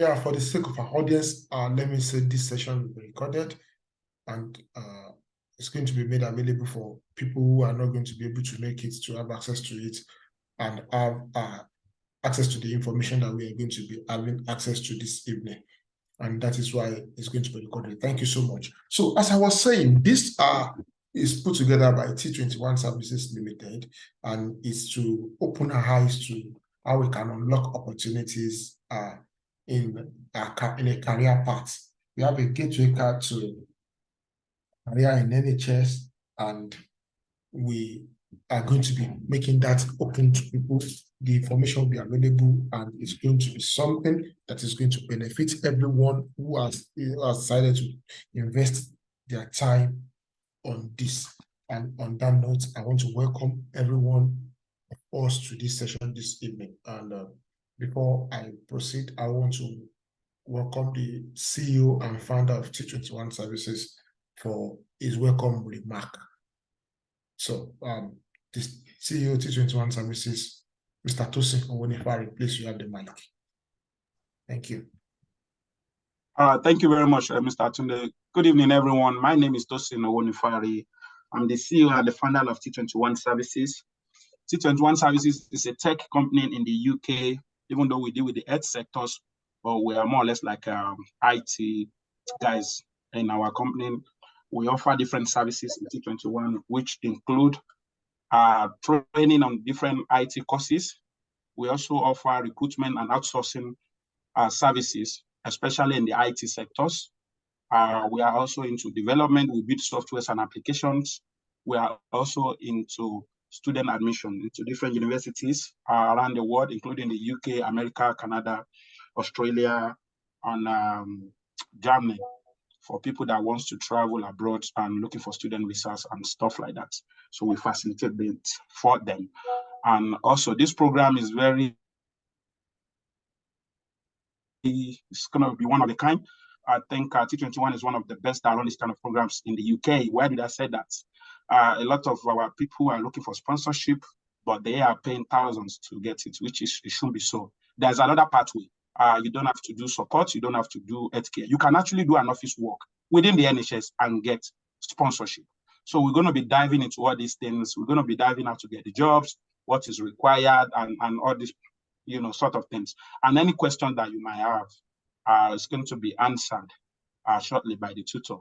Yeah, for the sake of our audience, let me say this session will be recorded and it's going to be made available for people who are not going to be able to make it to have access to it and have access to the information that we are going to be having access to this evening. And that is why it's going to be recorded. Thank you so much. So as I was saying, this is put together by T21 Services Limited and is to open our eyes to how we can unlock opportunities in a career path. We have a gateway card to career in NHS, and we are going to be making that open to people. The information will be available, and it's going to be something that is going to benefit everyone who has decided to invest their time on this. And on that note, I want to welcome everyone of us to this session this evening. And before I proceed, I want to welcome the CEO and founder of T21 Services for his welcome remark. So, the CEO T21 Services, Mr. Tosin Owonifari, please, you have the mic. Thank you. Thank you very much, Mr. Tunde. Good evening, everyone. My name is Tosin Owonifari. I'm the CEO and the founder of T21 Services. T21 Services is a tech company in the UK, even though we deal with the health sectors, but we are more or less like IT guys in our company. We offer different services in T21, which include training on different IT courses. We also offer recruitment and outsourcing services, especially in the IT sectors. We are also into development. We build softwares and applications. We are also into student admission into different universities around the world, including the UK, America, Canada, Australia, and Germany, for people that wants to travel abroad and looking for student visas and stuff like that. So we facilitate it for them. And also this program is it's going to be one of a kind. I think T21 is one of the best that run this kind of programs in the UK. Why did I say that? A lot of our people are looking for sponsorship, but they are paying thousands to get it, which is, it shouldn't be so. There's another pathway. You don't have to do support. You don't have to do healthcare. You can actually do an office work within the NHS and get sponsorship. So we're going to be diving into all these things. We're going to be diving how to get the jobs, what is required, and all these, sort of things. And any question that you might have is going to be answered shortly by the tutor.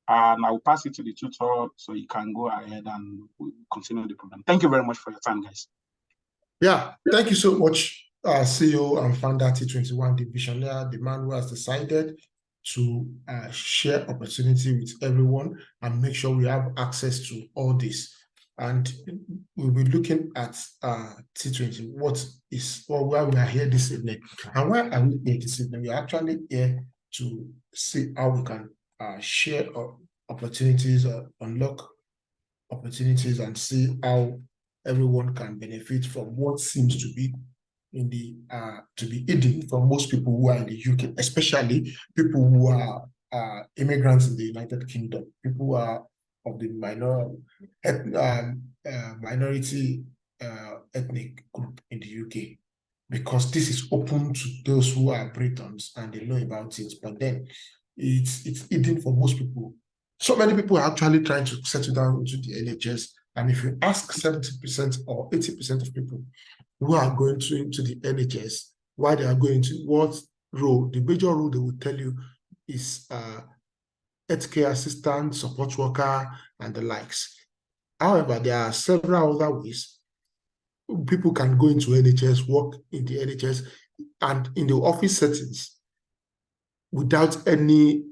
And I will pass it to the tutor so you can go ahead and continue the program. Thank you very much for your time, guys. Yeah, thank you so much, CEO and founder T21, the visionary, the man who has decided to share opportunity with everyone and make sure we have access to all this. And we'll be looking at T20, why we are here this evening. And why are we here this evening? We are actually here to see how we can share opportunities, unlock opportunities, and see how everyone can benefit from what seems to be in the to be hidden from most people who are in the UK, especially people who are immigrants in the United Kingdom, people who are of the minority ethnic group in the UK, because this is open to those who are Britons and they know about it, but then it's hidden for most people. So many people are actually trying to settle down into the NHS, and if you ask 70% or 80% of people who are going into the NHS, why they are going to, what role, the major role they will tell you is healthcare assistant, support worker, and the likes. However, there are several other ways people can go into NHS, work in the NHS, and in the office settings without any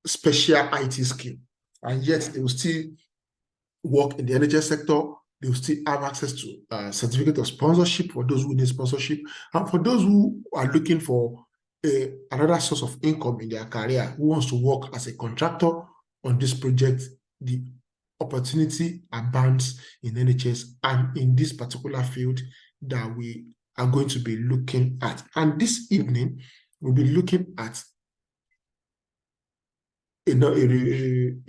special IT skill, and yet they will still work in the NHS sector. They will still have access to certificate of sponsorship for those who need sponsorship, and for those who are looking for another source of income in their career, who wants to work as a contractor on this project, the opportunity abounds in NHS and in this particular field that we are going to be looking at. And this evening, we'll be looking at a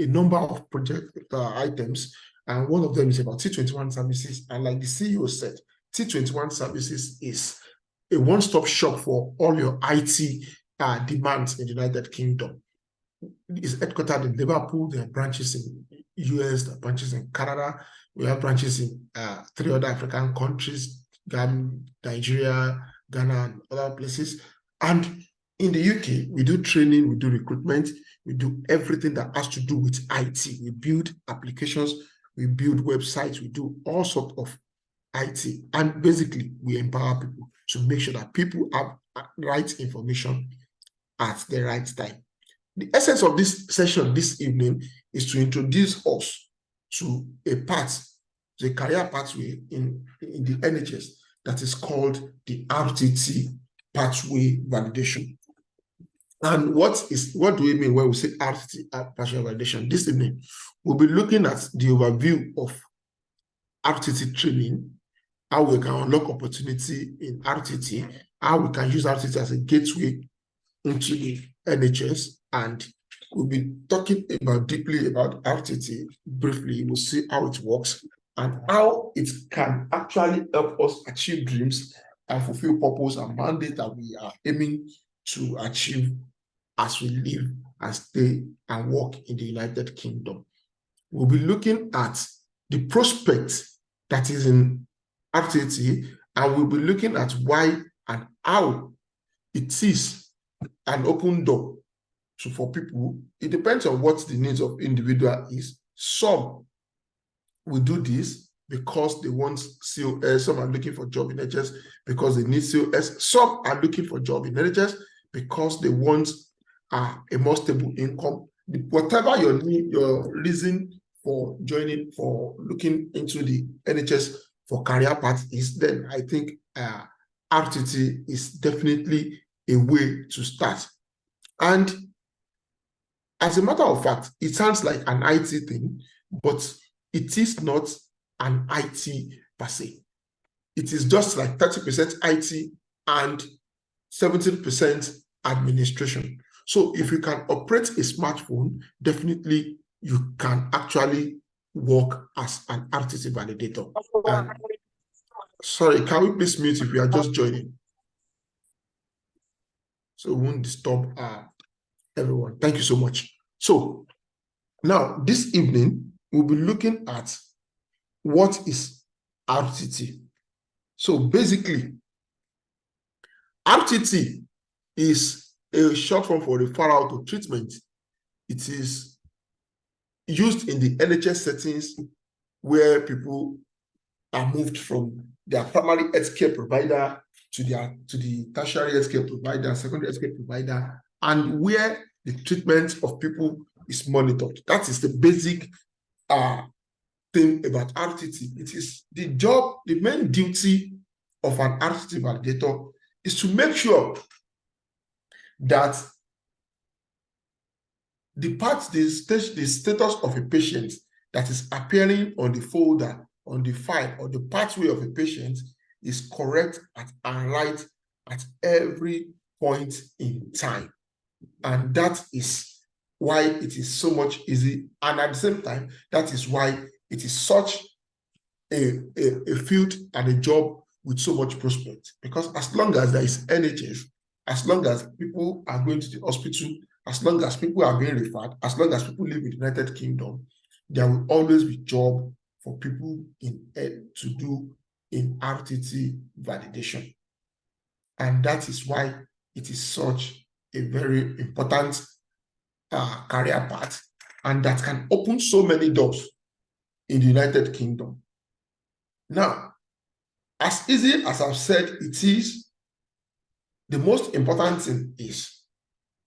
number of project items, and one of them is about T21 Services. And like the CEO said, T21 Services is a one-stop shop for all your IT demands in the United Kingdom. It's headquartered in Liverpool. There are branches in US, there are branches in Canada. We have branches in 3 other African countries, Ghana, Nigeria, Ghana, and other places. And in the UK, we do training, we do recruitment, we do everything that has to do with IT. We build applications, we build websites, we do all sorts of IT. And basically, we empower people to make sure that people have right information at the right time. The essence of this session this evening is to introduce us to a path, the career pathway in the NHS that is called the RTT pathway validation. And what do we mean when we say RTT pathway validation? This evening, we'll be looking at the overview of RTT training, how we can unlock opportunity in RTT, how we can use RTT as a gateway into the NHS, and we'll be talking deeply about RTT briefly. We'll see how it works and how it can actually help us achieve dreams and fulfill purpose and mandate that we are aiming to achieve as we live and stay and work in the United Kingdom. We'll be looking at the prospect that is in RTT, and we'll be looking at why and how it is an open door for people. It depends on what the needs of individual is. Some will do this because they want COS. Some are looking for job in NHS because they need COS. Some are looking for job in NHS because they want a more stable income. Whatever your need, your reason for joining, for looking into the NHS for career path is, then I think RTT is definitely a way to start. And as a matter of fact, it sounds like an IT thing, but it is not an IT per se. It is just like 30% IT and 70% administration. So if you can operate a smartphone, definitely you can actually work as an RTT validator. And sorry, can we please mute if you are just joining? So we won't disturb everyone. Thank you so much. So now this evening, we'll be looking at what is RTT. So basically, RTT is a short form for referral to treatment. It is used in the NHS settings where people are moved from their primary healthcare provider to the tertiary healthcare provider, secondary healthcare provider, and where the treatment of people is monitored. That is the basic thing about RTT. It is the job, the main duty of an RTT validator is to make sure that the status of a patient that is appearing on the folder, on the file, or the pathway of a patient is correct and right at every point in time. And that is why it is so much easy. And at the same time, that is why it is such a field and a job with so much prospect. Because as long as there is NHS, as long as people are going to the hospital, as long as people are being referred, as long as people live in the United Kingdom, there will always be job for people to do in RTT validation. And that is why it is such a very important career path, and that can open so many doors in the United Kingdom. Now, as easy as I've said it is, the most important thing is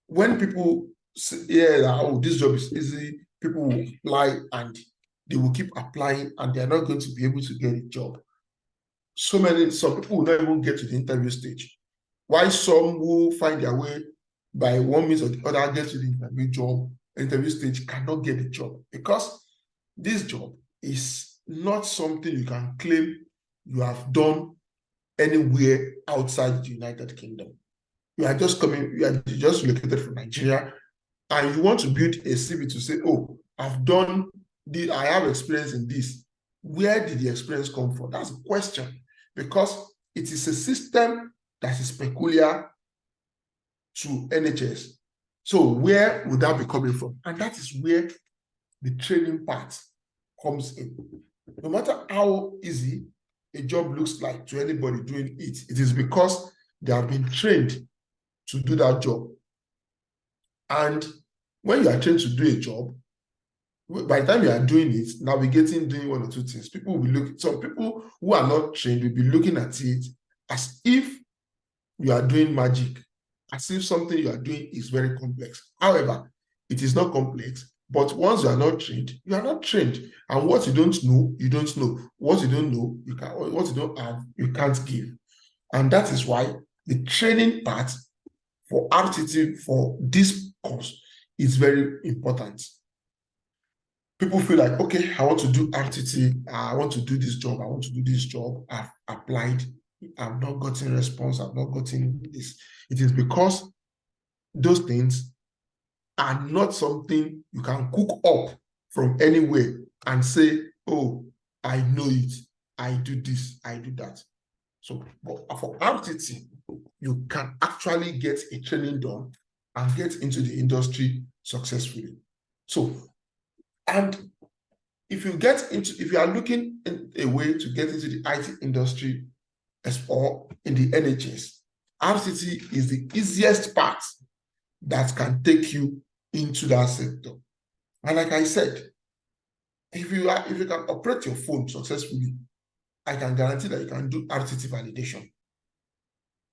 when people say, oh, this job is easy, people will apply and they will keep applying and they're not going to be able to get a job. Some people will not even get to the interview stage. Why some will find their way by one means or the other get to the interview stage cannot get a job, because this job is not something you can claim you have done anywhere outside the United Kingdom. You are just relocated from Nigeria, and you want to build a CV to say, oh, I have experience in this. Where did the experience come from? That's a question, because it is a system that is peculiar to NHS. So where would that be coming from? And that is where the training part comes in. No matter how easy a job looks like to anybody doing it, it is because they have been trained to do that job. And when you are trained to do a job, by the time you are doing it, navigating, doing one or two things, people will be looking, some people who are not trained will be looking at it as if you are doing magic, as if something you are doing is very complex. However, it is not complex, but once you are not trained, you are not trained. And what you don't know, you don't know. What you don't know, you can, what you don't have, you can't give. And that is why the training part for RTT for this course is very important. People feel like, okay, I want to do RTT, I want to do this job, I want to do this job, I've applied, I've not gotten response, I've not gotten this. It is because those things are not something you can cook up from anywhere and say, oh, I know it, I do this, I do that. So for RTT, you can actually get a training done and get into the industry successfully. So, and if you are looking in a way to get into the IT industry or in the NHS, RTT is the easiest path that can take you into that sector. And like I said, if you can operate your phone successfully, I can guarantee that you can do RTT validation.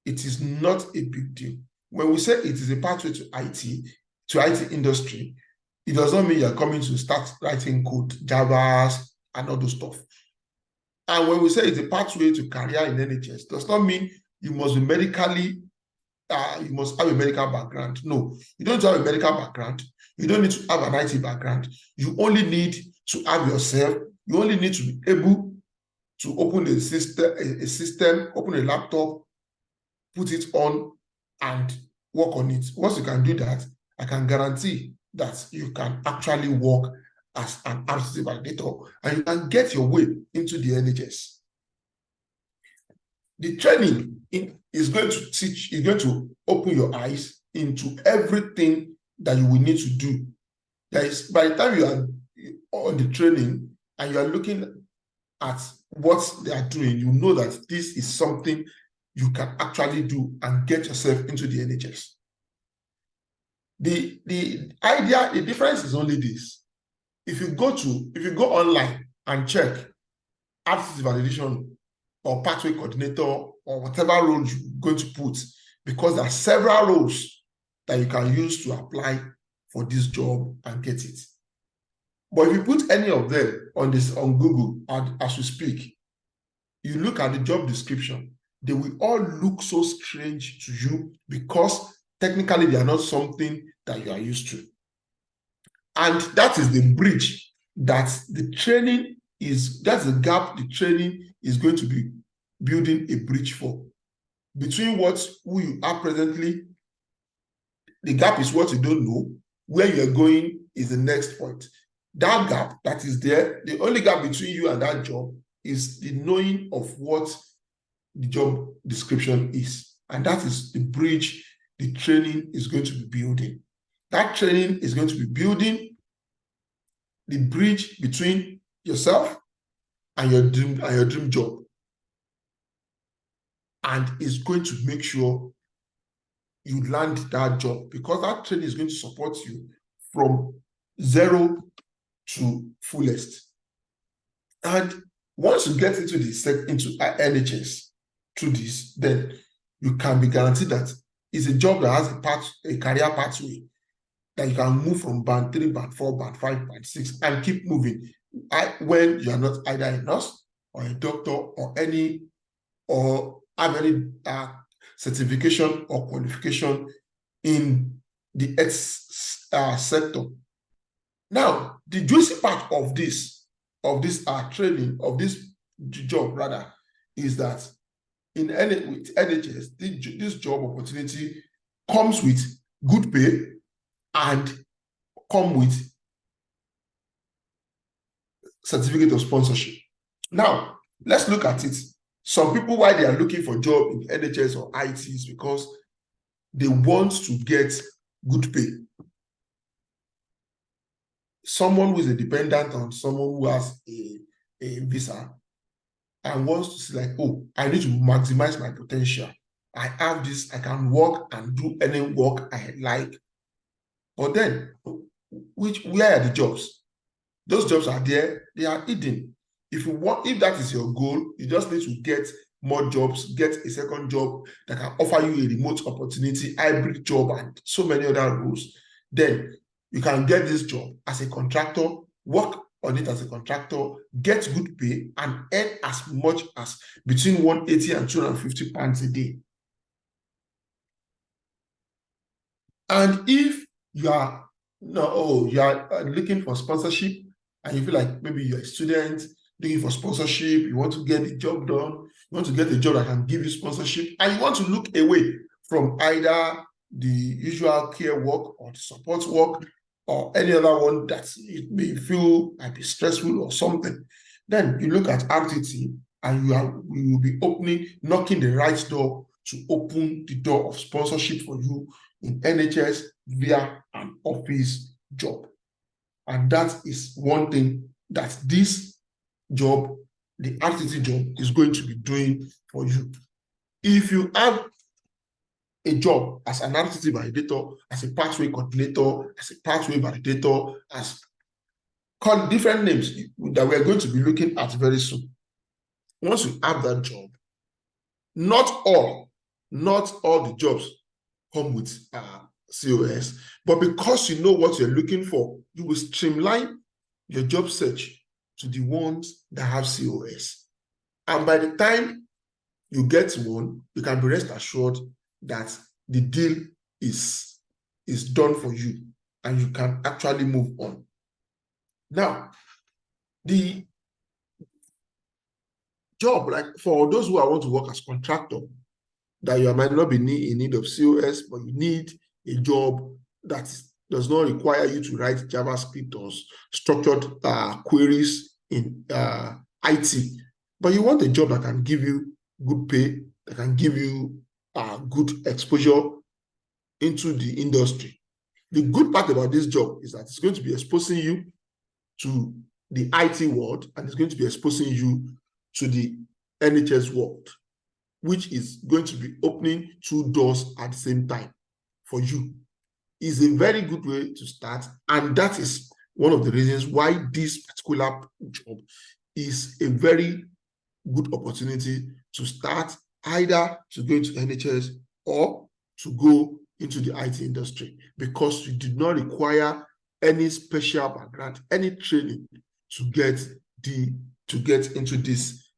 It is not a big deal. When we say it is a pathway to IT industry, it does not mean you're coming to start writing code, Java, and all those stuff. And when we say it's a pathway to career in NHS, does not mean you must be medically, you must have a medical background. No, you don't have a medical background. You don't need to have an IT background. You only need to have yourself. You only need to be able to open a system, open a laptop, put it on, and work on it. Once you can do that, I can guarantee that you can actually work as an RTT validator and you can get your way into the NHS. The training is going to open your eyes into everything that you will need to do. By the time you are on the training and you are looking at what they are doing, you know that this is something you can actually do and get yourself into the NHS. The difference is only this. If you go online and check RTT validation or pathway coordinator or whatever role you're going to put, because there are several roles that you can use to apply for this job and get it. But if you put any of them on Google as we speak, you look at the job description, they will all look so strange to you because technically they are not something that you are used to. And that is the bridge that the training is, that's the gap the training is going to be building a bridge for. Between who you are presently, the gap is what you don't know, where you are going is the next point. That gap that is there, the only gap between you and that job is the knowing of what the job description is. And that is the bridge the training is going to be building. That training is going to be building the bridge between yourself and your dream job. And is going to make sure you land that job, because that training is going to support you from zero to fullest. And once you get into NHS through this, then you can be guaranteed that it's a job that has a career pathway that you can move from band 3, band 4, band 5, band 6, and keep moving. When you are not either a nurse or a doctor or have any certification or qualification in the sector. Now, the juicy part of this training, of this job rather, is that with NHS, this job opportunity comes with good pay and come with certificate of sponsorship. Now, let's look at it. Some people, why they are looking for job in NHS or IT is because they want to get good pay. Someone who is a dependent on someone who has a visa and wants to see like, oh, I need to maximize my potential. I have this, I can work and do any work I like. But then, where are the jobs? Those jobs are there, they are hidden. If that is your goal, you just need to get more jobs, get a second job that can offer you a remote opportunity, hybrid job, and so many other roles. Then you can get this job as a contractor, work on it as a contractor, get good pay, and earn as much as between 180 and 250 pounds a day. And if you are looking for sponsorship and you feel like maybe you're a student looking for sponsorship, you want to get the job done, you want to get a job that can give you sponsorship, and you want to look away from either the usual care work or the support work or any other one that it may feel might be stressful or something, then you look at RTT and you will be knocking the right door to open the door of sponsorship for you in NHS via an office job. And that is one thing that this job, the RTT job, is going to be doing for you. If you have a job as an RTT validator, as a pathway coordinator, as a pathway validator, as called different names that we're going to be looking at very soon. Once you have that job, not all the jobs come with COS, but because you know what you're looking for, you will streamline your job search to the ones that have COS. And by the time you get one, you can be rest assured that the deal is done for you and you can actually move on. Now, the job, like for those who want to work as contractor, that you might not be in need of COS, but you need a job that does not require you to write JavaScript or structured queries in IT, but you want a job that can give you good pay, that can give you good exposure into the industry. The good part about this job is that it's going to be exposing you to the IT world and it's going to be exposing you to the NHS world, which is going to be opening two doors at the same time for you. Is a very good way to start, and that is one of the reasons why this particular job is a very good opportunity to start, either to go into NHS or to go into the IT industry, because you did not require any special background, any training to get into this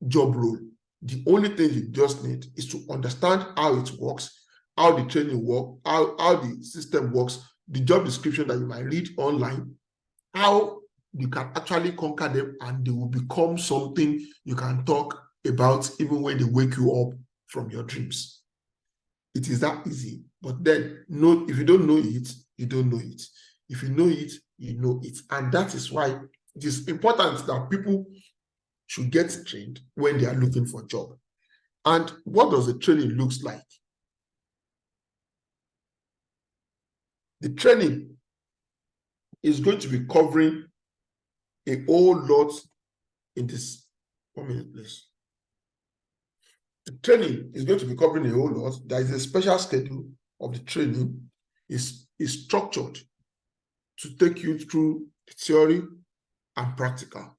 job role. The only thing you just need is to understand how it works, how the training works, how the system works, the job description that you might read online, how you can actually conquer them, and they will become something you can talk about even when they wake you up from your dreams. It is that easy. But then, if you don't know it, you don't know it. If you know it, you know it. And that is why it is important that people should get trained when they are looking for a job. And what does the training look like? The training is going to be covering a whole lot in this. 1 minute, please. The training is going to be covering a whole lot. There is a special schedule of the training. Is structured to take you through the theory and practical,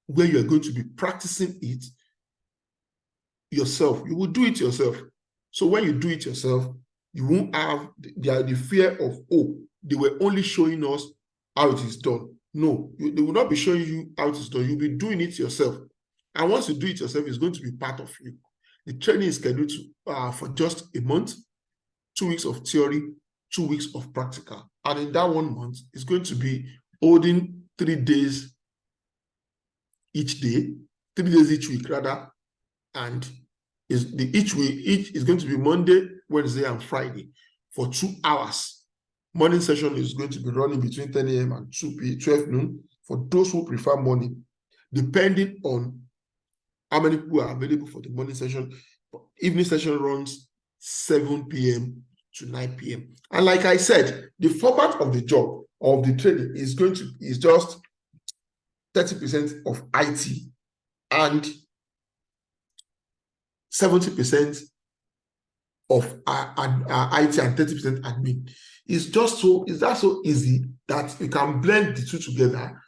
where you are going to be practicing it yourself. You will do it yourself. So when you do it yourself, you won't have the fear of, oh, they were only showing us how it is done. No, they will not be showing you how it is done. You'll be doing it yourself. And once you do it yourself, it's going to be part of you. The training is scheduled for just a month, 2 weeks of theory, 2 weeks of practical. And in that 1 month, it's going to be holding 3 days each day, 3 days each week rather, and each is going to be Monday, Wednesday, and Friday for 2 hours. Morning session is going to be running between 10 a.m. and 12 noon for those who prefer morning, depending on how many people are available for the morning session. Evening session runs 7 p.m. to 9 p.m. And like I said, the format of the job of the training is just 30% of IT and 70% of IT and 30% admin. It's that so easy that you can blend the two together.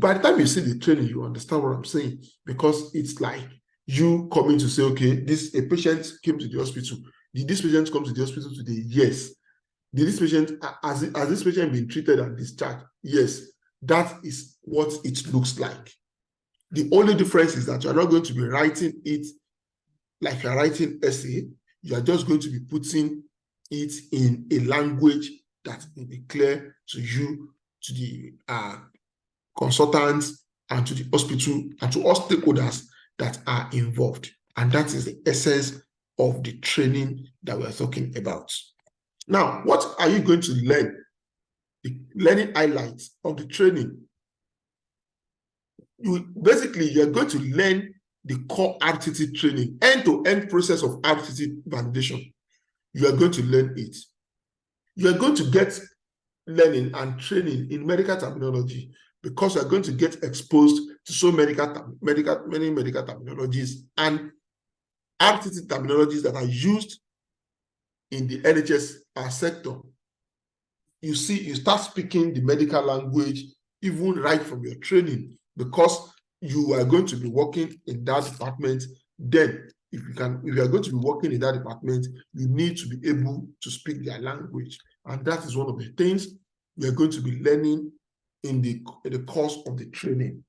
By the time you see the training, you understand what I'm saying, because it's like you coming to say, okay, a patient came to the hospital. Did this patient come to the hospital today? Yes. Did this patient, has this patient been treated and discharged? Yes. That is what it looks like. The only difference is that you're not going to be writing it like you're writing essay. You are just going to be putting it in a language that will be clear to you, to the consultants, and to the hospital, and to all stakeholders that are involved. And that is the essence of the training that we're talking about. Now, what are you going to learn? The learning highlights of the training. You're going to learn the core RTT training, end-to-end process of RTT validation. You are going to learn it. You are going to get learning and training in medical terminology, because you are going to get exposed to so many medical terminologies and RTT terminologies that are used in the NHS sector. You start speaking the medical language even right from your training, because you are going to be working in that department. Then if you are going to be working in that department, you need to be able to speak their language. And that is one of the things we are going to be learning in the course of the training.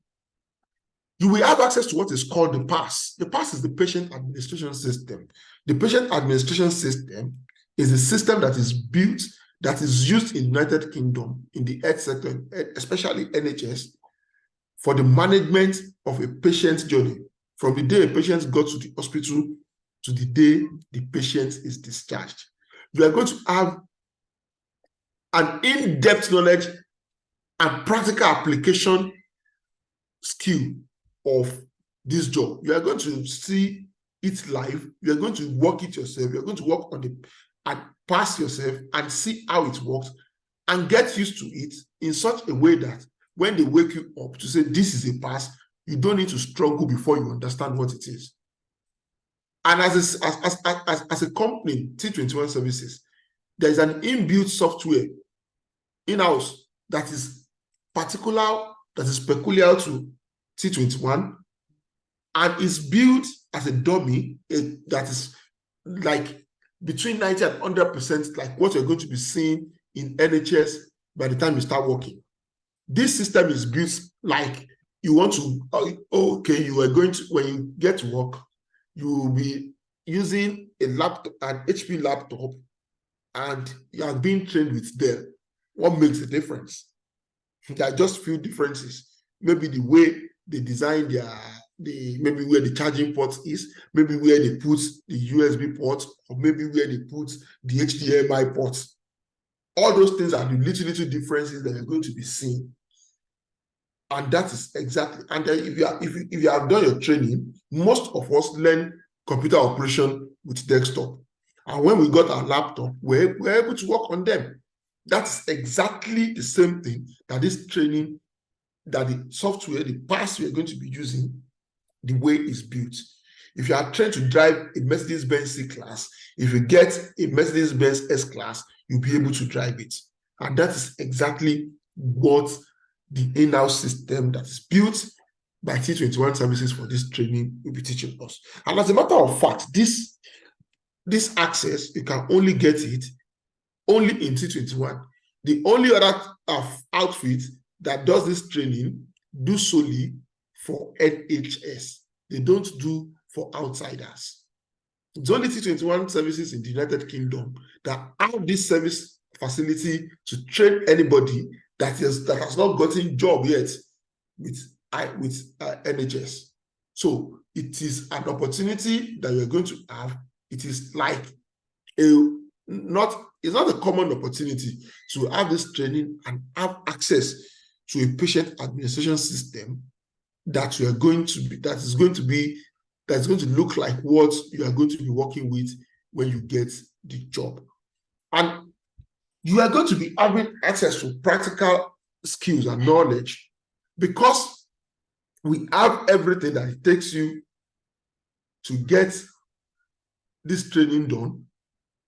You will have access to what is called the PASS. The PASS is the patient administration system. The patient administration system is a system that is built, that is used in the United Kingdom in the health sector, especially NHS, for the management of a patient's journey, from the day a patient got to the hospital to the day the patient is discharged. You are going to have an in-depth knowledge and practical application skill of this job. You are going to see it live. You are going to work it yourself. You are going to work on and pass yourself and see how it works and get used to it in such a way that when they wake you up to say this is a pass, you don't need to struggle before you understand what it is. And as a company, T21 Services, there is an inbuilt software in-house that is peculiar to T21 and is built as a dummy that is like between 90 and 100% like what you're going to be seeing in NHS by the time you start working. This system is built like you want to, okay, you are going to, when you get to work, you will be using a laptop, an HP laptop, and you are being trained with Dell. What makes the difference? There are just few differences. Maybe the way they design maybe where the charging port is, maybe where they put the USB port, or maybe where they put the HDMI port. All those things are the little differences that you're going to be seeing. And that is exactly, and if you have done your training, most of us learn computer operation with desktop. And when we got our laptop, we're able to work on them. That's exactly the same thing that this training, that the software, the PASS you're going to be using, the way it's built. If you are trained to drive a Mercedes-Benz C-Class, if you get a Mercedes-Benz S-Class, you'll be able to drive it. And that is exactly what the in-house system that is built by T21 Services for this training will be teaching us. And as a matter of fact, this access, you can only get it only in T21. The only other outfit that does this training do solely for NHS. They don't do for outsiders. It's only T21 Services in the United Kingdom that have this service facility to train anybody that has not gotten a job yet with NHS. So it is an opportunity that you're going to have. It is like it's not a common opportunity to have this training and have access to a patient administration system that you are going to be, that's going to look like what you are going to be working with when you get the job. And you are going to be having access to practical skills and knowledge because we have everything that it takes you to get this training done.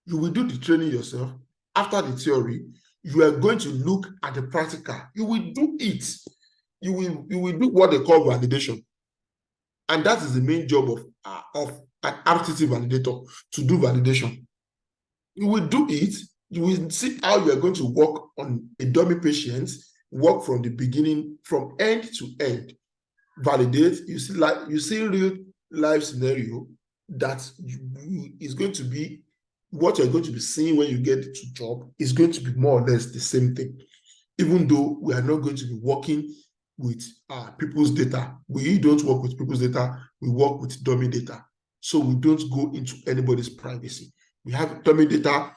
You will do the training yourself. After the theory, you are going to look at the practical. You will do it. You will do what they call validation. And that is the main job of an RTT validator, to do validation. You will do it. You will see how you are going to work on a dummy patient, work from the beginning, from end to end, validate. You see real life scenario that is going to be what you're going to be seeing when you get to job is going to be more or less the same thing, even though we are not going to be working with people's data. We don't work with people's data, we work with dummy data. So we don't go into anybody's privacy. We have dummy data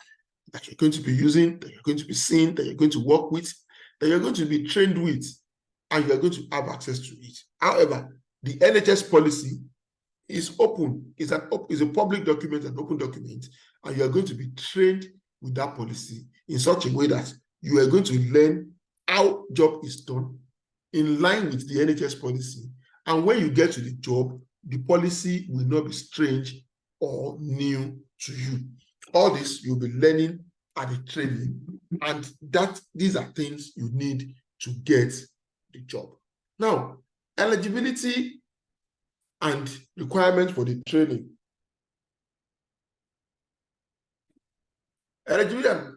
that you're going to be using, that you're going to be seeing, that you're going to work with, that you're going to be trained with, and you're going to have access to it. However, the NHS policy is open, is a public document, an open document, and you are going to be trained with that policy in such a way that you are going to learn how job is done in line with the NHS policy. And when you get to the job, the policy will not be strange or new to you. All this you'll be learning at the training, and these are things you need to get the job. Now, eligibility and requirements for the training. Eligibility and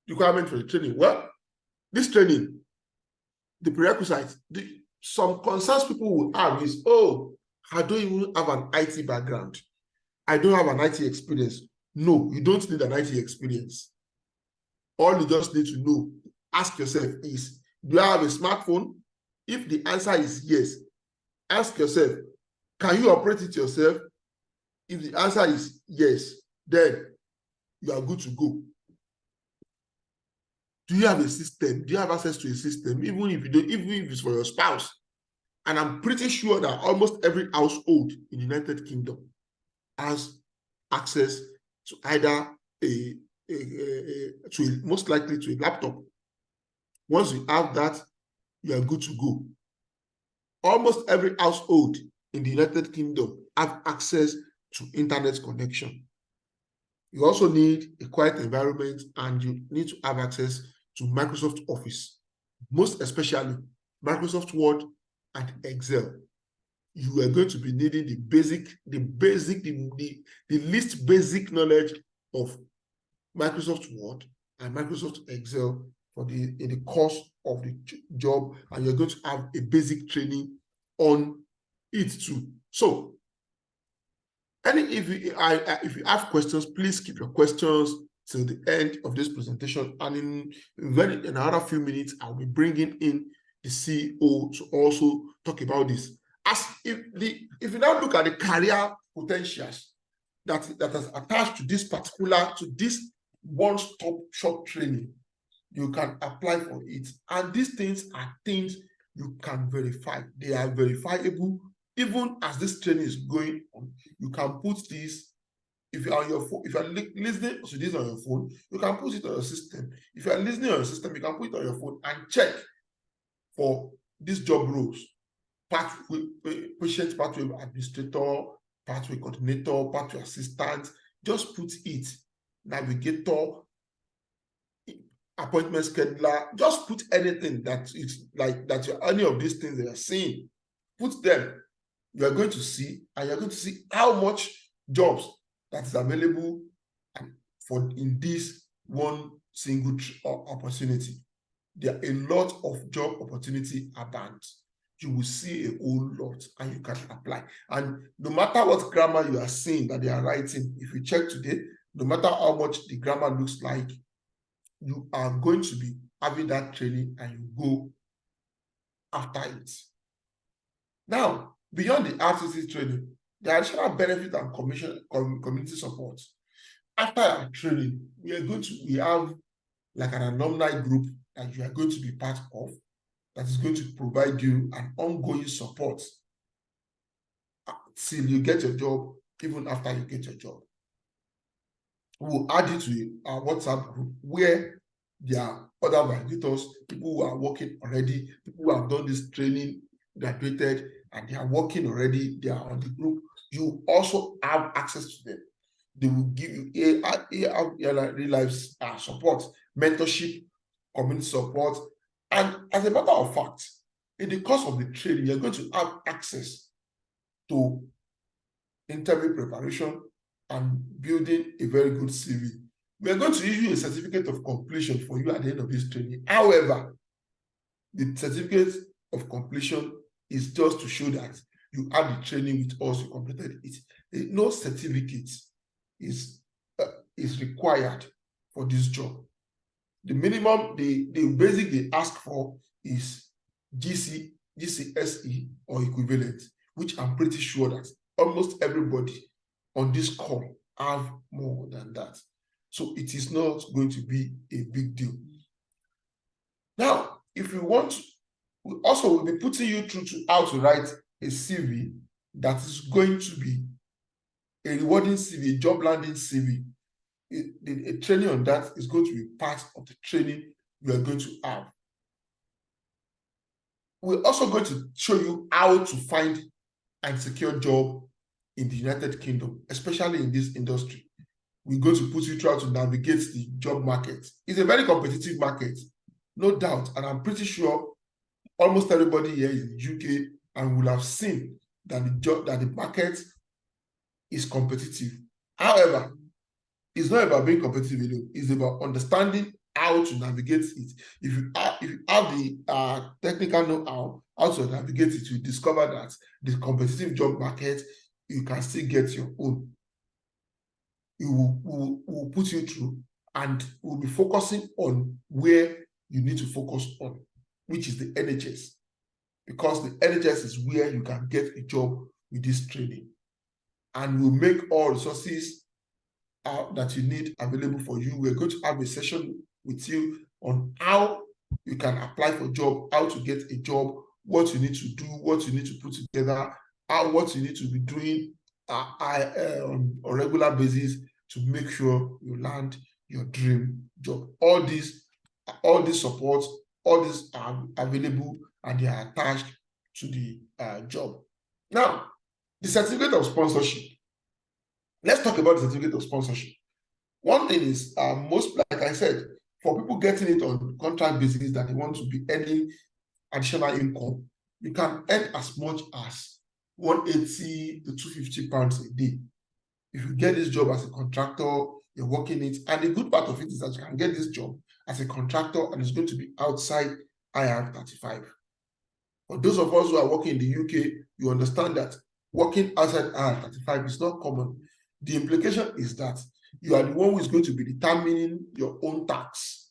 requirement for the training. Well, this training, the prerequisites, some concerns people will have is, oh, I don't even have an IT background. I don't have an IT experience. No, you don't need an IT experience. All you just need to know, ask yourself is, do I have a smartphone? If the answer is yes, ask yourself, can you operate it yourself? If the answer is yes, then you are good to go. Do you have a system? Do you have access to a system? Even if you don't, even if it's for your spouse. And I'm pretty sure that almost every household in the United Kingdom has access to either most likely to a laptop. Once you have that, you are good to go. Almost every household in the United Kingdom have access to internet connection. You also need a quiet environment, and you need to have access to Microsoft Office, most especially Microsoft Word and Excel. You are going to be needing the least basic knowledge of Microsoft Word and Microsoft Excel in the course of the job, and you're going to have a basic training on it too. So, if you have questions, please keep your questions till the end of this presentation. And in another few minutes, I'll be bringing in the CEO to also talk about this. If you now look at the career potentials that is attached to this one-stop shop training, you can apply for it. And these things are things you can verify. They are verifiable. Even as this training is going on, you can put this, if you're on your phone, if you're listening to this on your phone, you can put it on your system. If you're listening on your system, you can put it on your phone and check for these job roles. Patient pathway administrator, pathway coordinator, pathway assistant. Just put it, navigator, appointment scheduler. Just put anything that is like that. Any of these things that you're seeing, put them. You are going to see, and you're going to see how much jobs that is available in this one single opportunity. There are a lot of job opportunity abound. You will see a whole lot, and you can apply. And no matter what grammar you are seeing that they are writing, if you check today, no matter how much the grammar looks like, you are going to be having that training, and you go after it. Now, beyond the RTC training, the additional benefit and community support. After our training, we have like an alumni group that you are going to be part of. that is going to provide you an ongoing support till you get your job, even after you get your job. We'll add it to our WhatsApp group where there are other validators, people who are working already, people who have done this training, graduated, and they are working already, they are on the group. You also have access to them. They will give you real life support, mentorship, community support. And as a matter of fact, in the course of the training, you're going to have access to interview preparation and building a very good CV. We're going to issue a certificate of completion for you at the end of this training. However, the certificate of completion is just to show that you had the training with us, you completed it. No certificate is required for this job. The minimum, the basic they ask for is GCSE or equivalent, which I'm pretty sure that almost everybody on this call have more than that. So it is not going to be a big deal. Now, if you want to, we also will be putting you through to how to write a CV that is going to be a rewarding CV, a job landing CV. A training on that is going to be part of the training you are going to have. We're also going to show you how to find and secure a job in the United Kingdom, especially in this industry. We're going to put you through how to navigate the job market. It's a very competitive market, no doubt, and I'm pretty sure almost everybody here is in the UK and will have seen that the market is competitive. However, it's not about being competitive alone. It's about understanding how to navigate it. If you have the technical know-how, how to navigate it, you discover that the competitive job market, you can still get your own. We will put you through, and we'll be focusing on where you need to focus on, which is the NHS, because the NHS is where you can get a job with this training. And we'll make all resources that you need available for you. We're going to have a session with you on how you can apply for a job, how to get a job, what you need to do, what you need to put together, what you need to be doing on a regular basis to make sure you land your dream job. All these supports, all these are available and they are attached to the job. Now, the certificate of sponsorship. Let's talk about the certificate of sponsorship. One thing is, most, like I said, for people getting it on contract basis that they want to be earning additional income, you can earn as much as 180 to 250 pounds a day. If you get this job as a contractor, you're working it, and the good part of it is that you can get this job as a contractor and it's going to be outside IR35. For those of us who are working in the UK, you understand that working outside IR35 is not common. The implication is that you are the one who is going to be determining your own tax.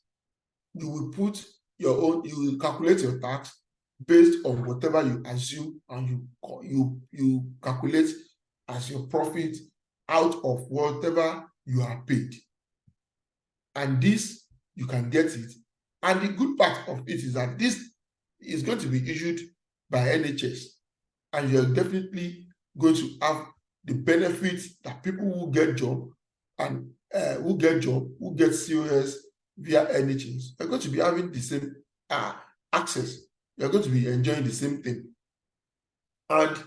You will put your own, you will calculate your tax based on whatever you assume, and you calculate as your profit out of whatever you are paid. And this, you can get it. And the good part of it is that this is going to be issued by NHS, and you're definitely going to have the benefits that people who get job and who get COS via NHS are going to be having the same access. You're going to be enjoying the same thing. And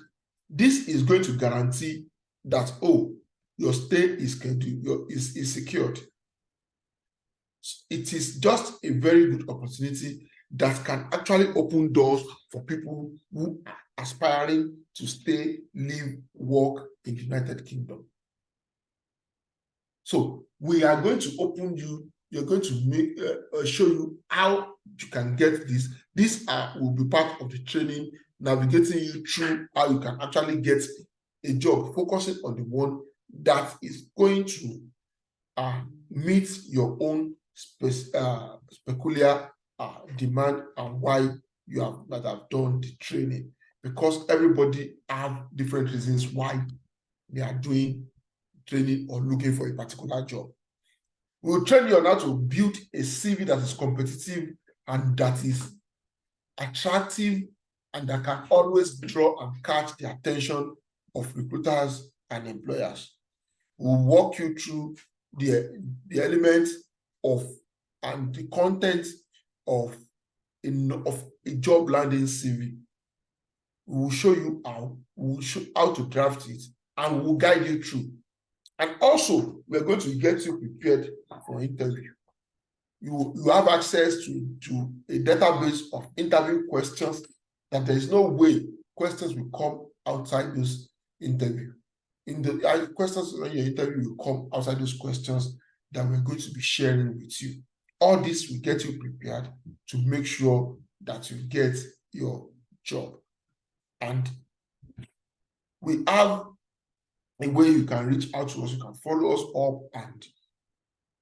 this is going to guarantee that, your stay is scheduled, is secured. It is just a very good opportunity that can actually open doors for people who are aspiring to stay, live, work in the United Kingdom. So we are going to open you, you're going to show you how you can get this. This will be part of the training, navigating you through how you can actually get a job, focusing on the one that is going to meet your own peculiar demand and why you have done the training, because everybody have different reasons why they are doing training or looking for a particular job. We'll train you on how to build a CV that is competitive and that is attractive, and that can always draw and catch the attention of recruiters and employers. We'll walk you through the elements of and the content of a job landing CV. We will show you how to draft it, and we will guide you through. And also, we're going to get you prepared for interview. You have access to a database of interview questions that there is no way questions will come outside those interview. In the questions in your interview will come outside those questions that we're going to be sharing with you. All this will get you prepared to make sure that you get your job. And we have a way you can reach out to us. You can follow us up, and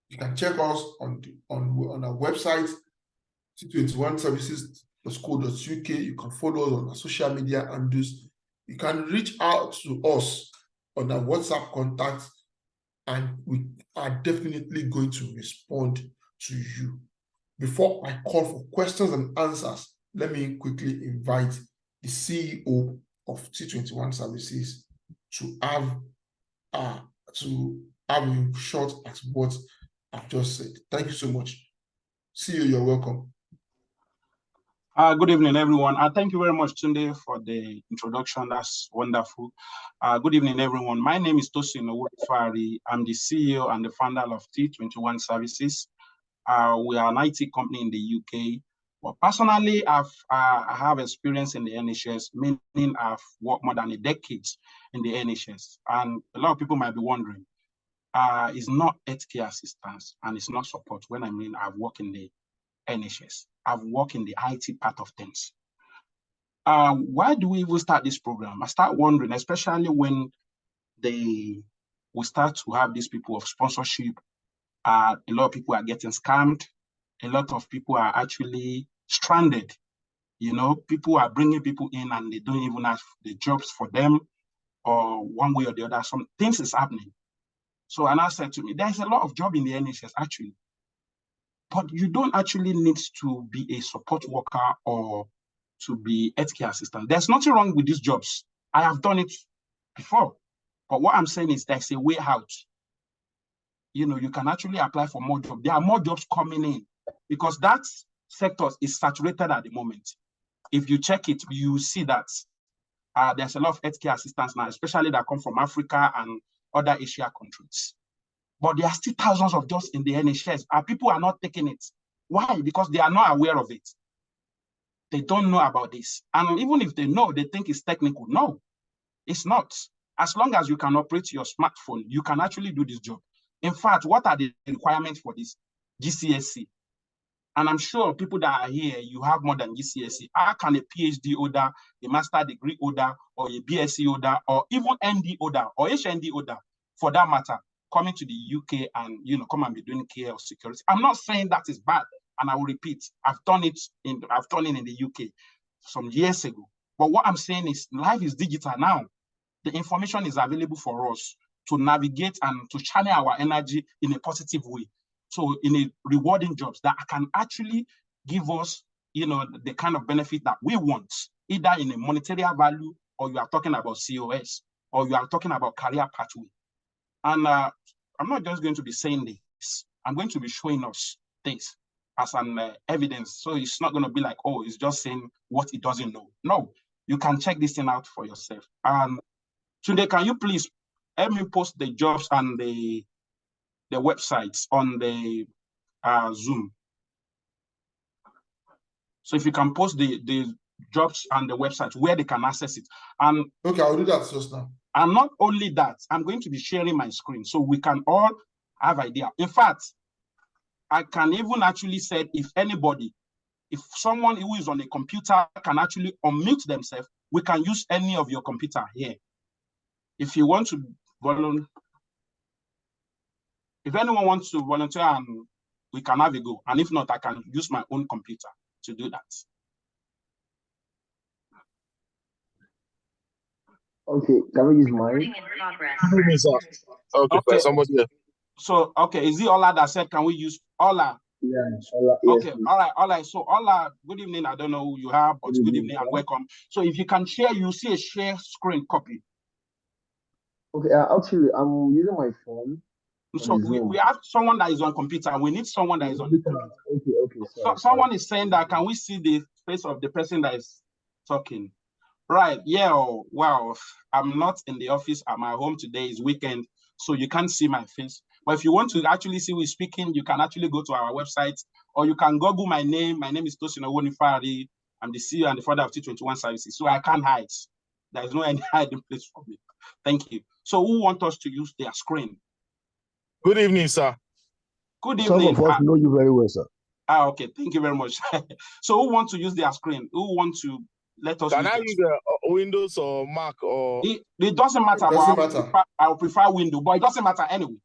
you can check us on our website, T21 Services.co.uk. You can follow us on our social media handles. You can reach out to us on our WhatsApp contact, and we are definitely going to respond to you. Before I call for questions and answers, let me quickly invite the CEO of T21 Services to have a shot at what I've just said. Thank you so much. CEO, you're welcome. Good evening, everyone. Thank you very much, Tunde, for the introduction. That's wonderful. Good evening, everyone. My name is Tosin Owodifari. I'm the CEO and the founder of T21 Services. We are an IT company in the UK. But personally, I have experience in the NHS, meaning I've worked more than a decade in the NHS. And a lot of people might be wondering, it's not healthcare assistance and it's not support. When I mean I've worked in the NHS, I've worked in the IT part of things. Why do we even start this program? I start wondering, especially when we start to have these people of sponsorship. A lot of people are getting scammed. A lot of people are actually stranded. You know, people are bringing people in and they don't even have the jobs for them, or one way or the other. Some things is happening. So Anna said to me, there's a lot of job in the NHS actually, but you don't actually need to be a support worker or to be healthcare assistant. There's nothing wrong with these jobs. I have done it before. But what I'm saying is there's a way out. You know, you can actually apply for more jobs. There are more jobs coming in because that sector is saturated at the moment. If you check it, you see that there's a lot of healthcare assistants now, especially that come from Africa and other Asia countries. But there are still thousands of jobs in the NHS, and people are not taking it. Why? Because they are not aware of it. They don't know about this. And even if they know, they think it's technical. No, it's not. As long as you can operate your smartphone, you can actually do this job. In fact, what are the requirements for this? GCSE. And I'm sure people that are here, you have more than GCSE. How can a PhD holder, a master degree holder, or a BSc holder, or even ND holder, or HND holder, for that matter, coming to the UK and, you know, come and be doing care or security? I'm not saying that is bad. And I will repeat, I've done it in the UK some years ago. But what I'm saying is life is digital now. The information is available for us to navigate and to channel our energy in a positive way. So in a rewarding jobs that can actually give us, you know, the kind of benefit that we want, either in a monetary value, or you are talking about COS, or you are talking about career pathway. And I'm not just going to be saying this. I'm going to be showing us things as an evidence. So it's not going to be like, oh, it's just saying what it doesn't know. No, you can check this thing out for yourself. And Tunde, can you please help me post the jobs and the websites on the Zoom? So if you can post the jobs and the websites where they can access it. And okay, I'll do that just now. And not only that, I'm going to be sharing my screen so we can all have idea. In fact, I can even actually say if someone who is on a computer can actually unmute themselves, we can use any of your computer here. If you want to volunteer, if anyone wants to volunteer, and we can have a go. And if not, I can use my own computer to do that. Okay, can we use mine? Okay, somebody else. So, okay, is it Ola that said, can we use Ola? Yes, Okay, please. all right. So Ola, good evening. I don't know who you are, but good evening and welcome. So if you can share, you see a share screen copy. Okay, actually, I'm using my phone. So we have someone that is on computer, and we need someone that is on computer. Okay, sorry. Someone is saying that, can we see the face of the person that is talking? Right, yeah, well, I'm not in the office at my home today, it's weekend, so you can't see my face. But if you want to actually see who's speaking, you can actually go to our website, or you can Google my name. My name is T21 Services. I'm the CEO and the founder of T21 Services, so I can't hide. There is no any hiding place for me. Thank you. So who want us to use their screen? Good evening, sir. Good evening. Some of us know you very well, sir. Okay, thank you very much. So who want to use their screen? Who want to let us Can use I use the Windows or Mac or? It doesn't matter. It doesn't matter. I'll prefer window, but it doesn't matter anyway.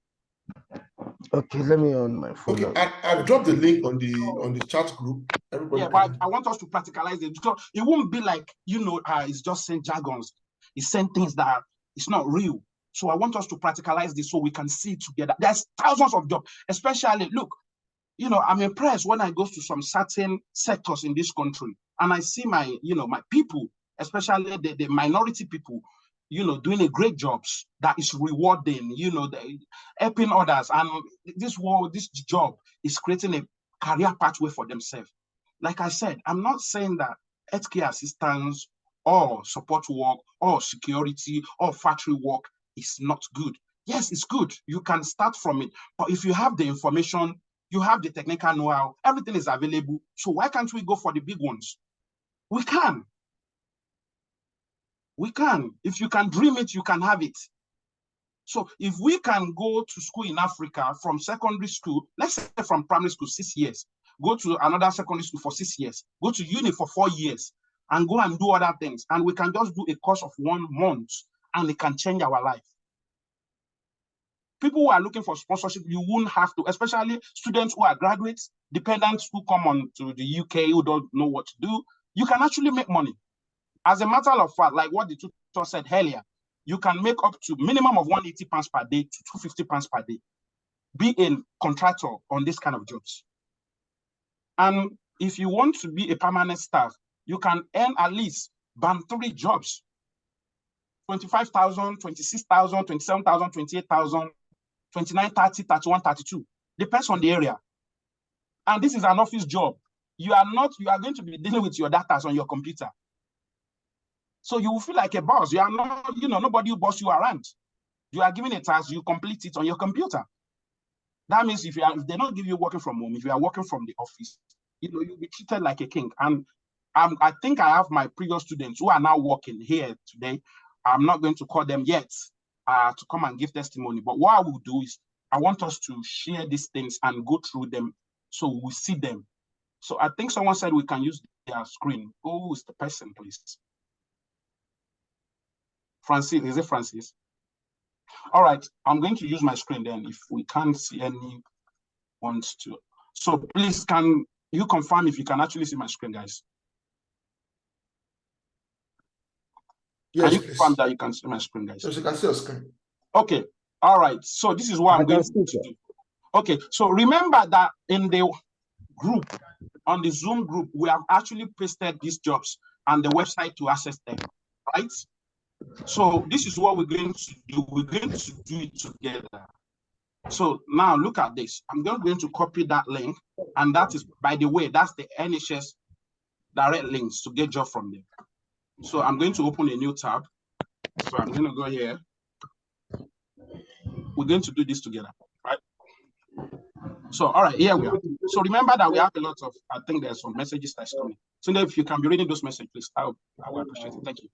Okay, let me on my phone. Okay, I've dropped the link on the chat group. Everybody, yeah, but I want us to practicalize it, because it won't be like, it's just saying jargons. It's saying things that it's not real. So I want us to practicalize this so we can see together. There's thousands of jobs, especially, look, I'm impressed when I go to some certain sectors in this country and I see my people, especially the minority people, doing a great jobs that is rewarding, helping others. And this job is creating a career pathway for themselves. Like I said, I'm not saying that healthcare assistance or support work or security or factory work is not good. Yes, it's good. You can start from it. But if you have the information, you have the technical know-how, everything is available. So why can't we go for the big ones? We can. We can. If you can dream it, you can have it. So if we can go to school in Africa from secondary school, let's say from primary school, 6 years, go to another secondary school for 6 years, go to uni for 4 years, and go and do other things. And we can just do a course of 1 month, and it can change our life. People who are looking for sponsorship, you won't have to, especially students who are graduates, dependents who come on to the UK who don't know what to do. You can actually make money. As a matter of fact, like what the tutor said earlier, you can make up to minimum of £180 per day to £250 per day. Be a contractor on this kind of jobs. And if you want to be a permanent staff, you can earn at least band 3 jobs. 25,000, 26,000, 27,000, 28,000, 29, 30, 31, 32. Depends on the area. And this is an office job. You are going to be dealing with your data on your computer. So you will feel like a boss. You are not, nobody will boss you around. You are given a task, you complete it on your computer. That means if they don't give you working from home, if you are working from the office, you'll be treated like a king. And I think I have my previous students who are now working here today. I'm not going to call them yet to come and give testimony. But what I will do is I want us to share these things and go through them so we see them. So I think someone said we can use their screen. Who is the person, please? Francis, is it Francis? All right, I'm going to use my screen then if we can't see any ones to. So please, can you confirm if you can actually see my screen, guys? yes, can you please. confirm that you can see my screen, guys? Yes, you can see your screen. Okay, all right. So this is what I'm going to do. Okay, so remember that in the group, on the Zoom group, we have actually pasted these jobs and the website to access them, right? So this is what we're going to do. We're going to do it together. So now look at this. I'm going to copy that link. And that is, by the way, that's the NHS direct links to get job from them. So I'm going to open a new tab. So I'm going to go here. We're going to do this together, right? So, all right, here we are. So remember that we have a lot of, I think there's some messages that's coming. So if you can be reading those messages, please, I would appreciate it. Thank you.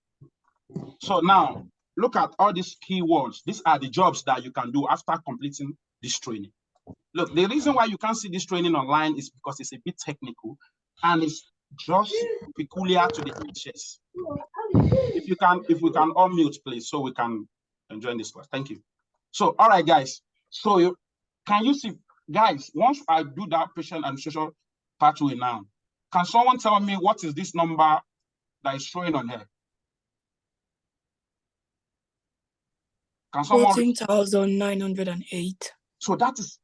So now, look at all these keywords. These are the jobs that you can do after completing this training. Look, the reason why you can't see this training online is because it's a bit technical and it's just peculiar to the NHS. If we can all mute, please, so we can enjoy this class. Thank you. So, all right, guys. So can you see, guys, once I do that patient administration pathway now, can someone tell me what is this number that is showing on here? Can someone 14,908. So that is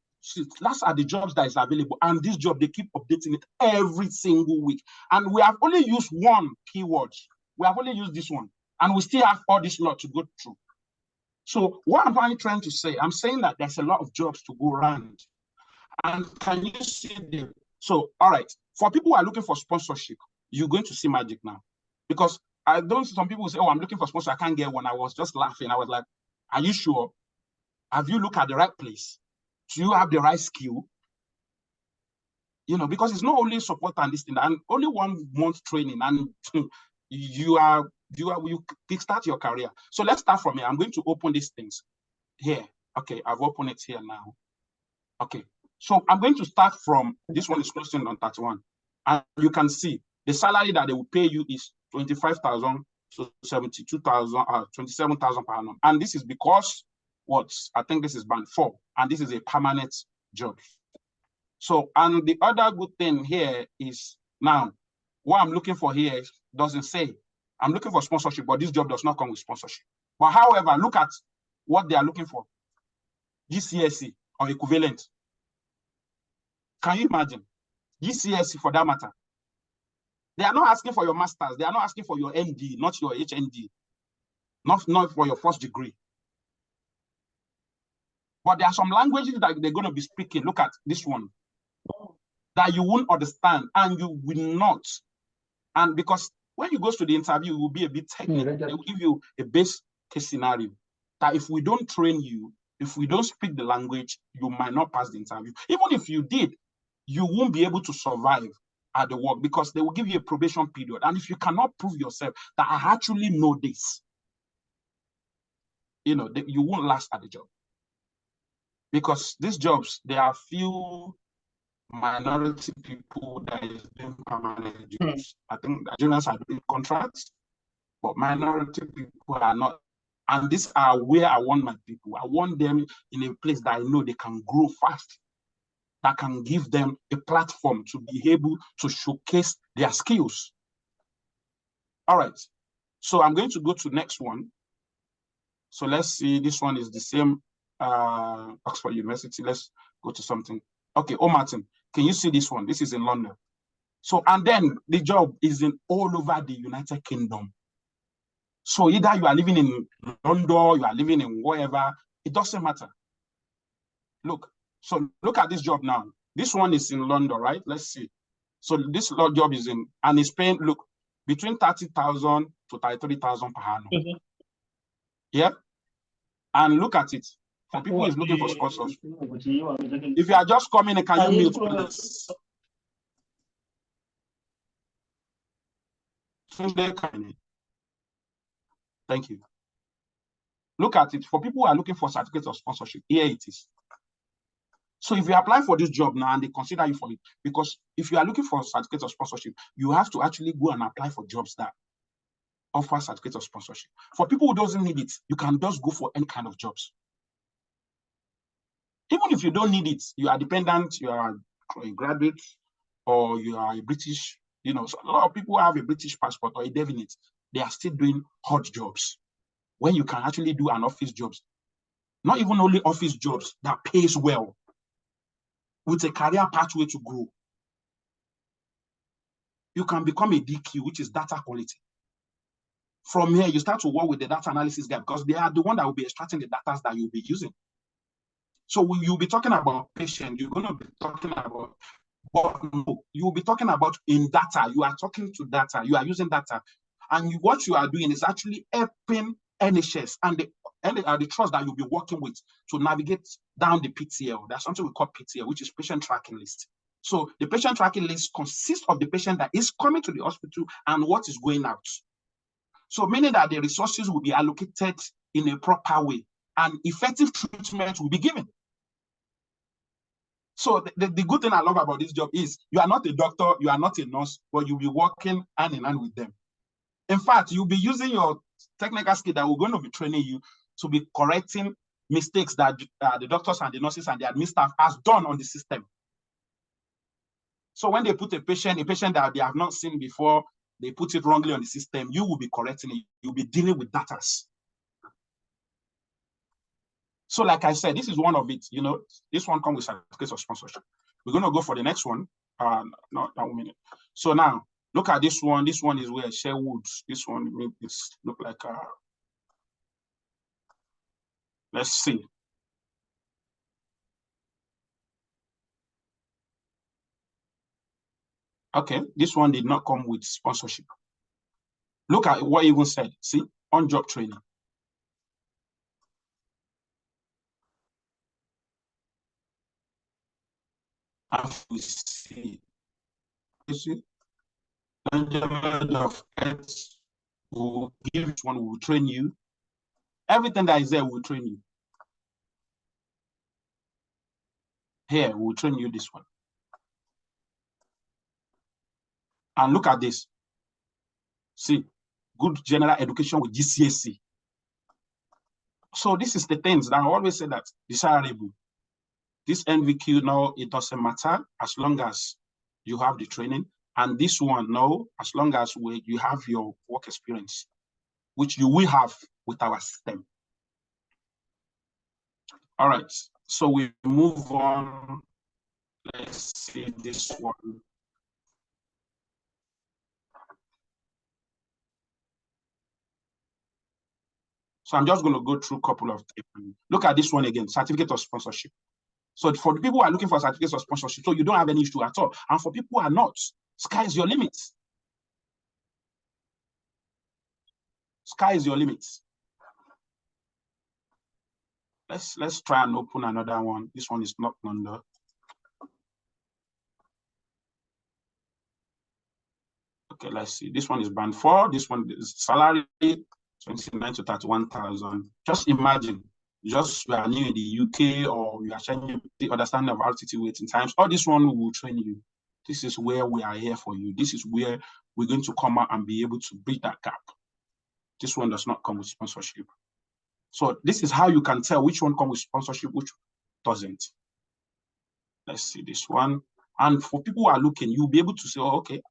That's are the jobs that is available. And this job, they keep updating it every single week. And we have only used one keyword. We have only used this one. And we still have all this lot to go through. So what am I trying to say? I'm saying that there's a lot of jobs to go around. And can you see the... So, all right, for people who are looking for sponsorship, you're going to see magic now. Because I don't... Some people say, oh, I'm looking for sponsor, I can't get one. I was just laughing. I was like, are you sure? Have you looked at the right place? Do you have the right skill? You know, because it's not only support and this thing, and only 1 month training, and you kickstart your career. So let's start from here. I'm going to open these things here. Okay, I've opened it here now. Okay, so I'm going to start from this one is closing on 31, and you can see the salary that they will pay you is 25,000 to 72,000, 27,000 per annum, and this is because what I think this is band 4, and this is a permanent job. So, and the other good thing here is now what I'm looking for here doesn't say I'm looking for sponsorship, but this job does not come with sponsorship. But however, look at what they are looking for: GCSE or equivalent. Can you imagine? GCSE for that matter. They are not asking for your master's. They are not asking for your MD, not your HND, not for your first degree. But there are some languages that they're going to be speaking. Look at this one that you won't understand, and you will not. And because when you go to the interview, you will be a bit technical. They will give you a base case scenario that if we don't train you, if we don't speak the language, you might not pass the interview. Even if you did, you won't be able to survive at the work because they will give you a probation period. And if you cannot prove yourself that I actually know this, you know, you won't last at the job. Because these jobs, there are few minority people that is doing permanent jobs. I think Nigerians are doing contracts, but minority people are not. And these are where I want my people. I want them in a place that I know they can grow fast, that can give them a platform to be able to showcase their skills. All right. So I'm going to go to the next one. So let's see. This one is the same Oxford University. Let's go to something. Okay, Martin, can you see this one? This is in London. So, and then the job is in all over the United Kingdom. So either you are living in London, you are living in wherever, it doesn't matter. Look, so look at this job now. This one is in London, right? Let's see. So this job is in, and it's paying, look, between 30,000 to 33,000 per annum. Mm-hmm. Yeah? And look at it. For people who is looking for sponsors. If you are just coming, can you mute, please? Thank you. Look at it. For people who are looking for certificates of sponsorship, here it is. So if you apply for this job now and they consider you for it, because if you are looking for certificates of sponsorship, you have to actually go and apply for jobs that offer certificates of sponsorship. For people who doesn't need it, you can just go for any kind of jobs. Even if you don't need it, you are dependent, you are a graduate, or you are a British, you know, so a lot of people have a British passport or a definite, they are still doing hard jobs when you can actually do an office jobs. Not even only office jobs that pays well with a career pathway to grow. You can become a DQ, which is data quality. From here, you start to work with the data analysis guy because they are the one that will be extracting the data that you'll be using. So you'll be talking about patient, you're going to be talking about, but no, you'll be talking about in data. You are talking to data, you are using data. And what you are doing is actually helping NHS and the trust that you'll be working with to navigate down the PTL. There's something we call PTL, which is patient tracking list. So the patient tracking list consists of the patient that is coming to the hospital and what is going out. So meaning that the resources will be allocated in a proper way and effective treatment will be given. So the good thing I love about this job is you are not a doctor, you are not a nurse, but you'll be working hand in hand with them. In fact, you'll be using your technical skill that we're going to be training you to be correcting mistakes that the doctors and the nurses and the admin staff has done on the system. So when they put a patient that they have not seen before, they put it wrongly on the system, you will be correcting it. You'll be dealing with data. So like I said, this is one of it. You know, this one comes with certificates of sponsorship. We're going to go for the next one. Not that minute. So now, look at this one. This one is where Sherwood. This one is look like let's see. Okay, this one did not come with sponsorship. Look at what it even said. See, on-job training. And we see, you see, of X will give this one, will train you. Everything that is there will train you. Here, we'll train you this one. And look at this. See, good general education with GCSE. So this is the things that I always say that desirable. This NVQ, no, it doesn't matter as long as you have the training. And this one, no, as long as you have your work experience, which you will have with our system. All right, so we move on. Let's see this one. So I'm just going to go through a couple of things. Look at this one again, certificate of sponsorship. So for the people who are looking for certificates of sponsorship, so you don't have any issue at all. And for people who are not, sky is your limit. Sky is your limit. Let's try and open another one. This one is not under. Okay, let's see. This one is band 4. This one is salary 29 to 31,000. Just imagine, you are new in the UK or you are changing the understanding of RTT waiting times. All this one will train you. This is where we are here for you. This is where we're going to come out and be able to bridge that gap. This one does not come with sponsorship. So this is how you can tell which one comes with sponsorship, which doesn't. Let's see this one. And for people who are looking, you'll be able to say, oh, okay,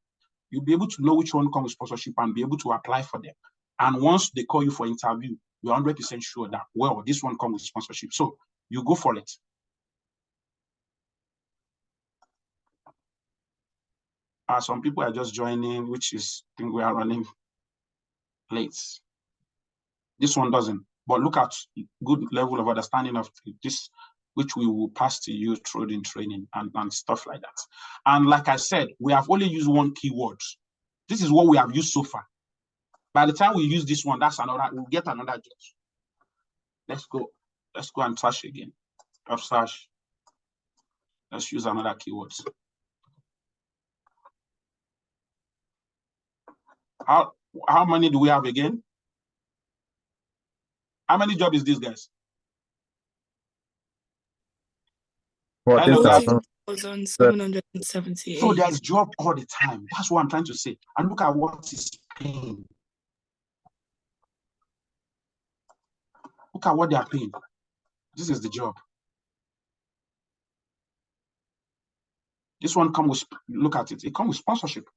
you'll be able to know which one comes with sponsorship and be able to apply for them. And once they call you for interview, you're 100% sure that, well, this one comes with sponsorship. So you go for it. Some people are just joining, which is, I think we are running late. This one doesn't. But look at good level of understanding of this, which we will pass to you through the training and stuff like that. And like I said, we have only used one keyword. This is what we have used so far. By the time we use this one, that's another, we'll get another judge. Let's go and search again. Search. Let's use another keyword. How many do we have again? How many jobs is this, guys? 14,778. So there's job all the time. That's what I'm trying to say. And look at what is paying. Look at what they are paying. This is the job. This one comes with, look at it. It comes with sponsorship.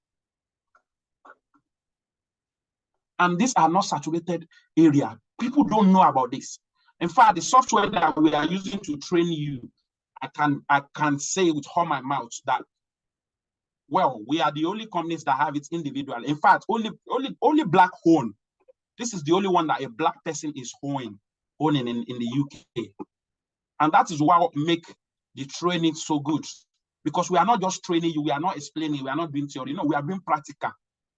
And these are not saturated area. People don't know about this. In fact, the software that we are using to train you, I can say with all my mouth that, well, we are the only companies that have it individual. In fact, only black owned. This is the only one that a black person is owning in the UK. And that is what make the training so good. Because we are not just training you, we are not explaining, we are not doing theory. No, we are being practical.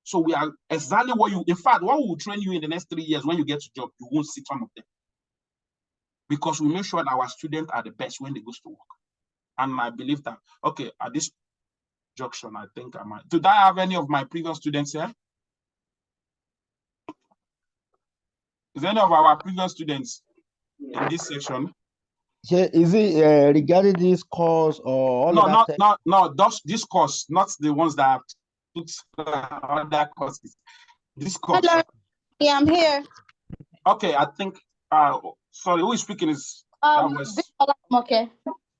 So we are exactly what you, in fact, what we will train you in the next 3 years when you get to job, you won't see some of them. Because we make sure that our students are the best when they go to work. And I believe that, okay, at this junction, I think I might. Did I have any of my previous students here? Is any of our previous students in this section? Yeah, is it regarding this course or all no, this course, not the ones that have put other courses. This course. Hello. Yeah, I'm here. Okay, I think sorry, who is speaking is okay.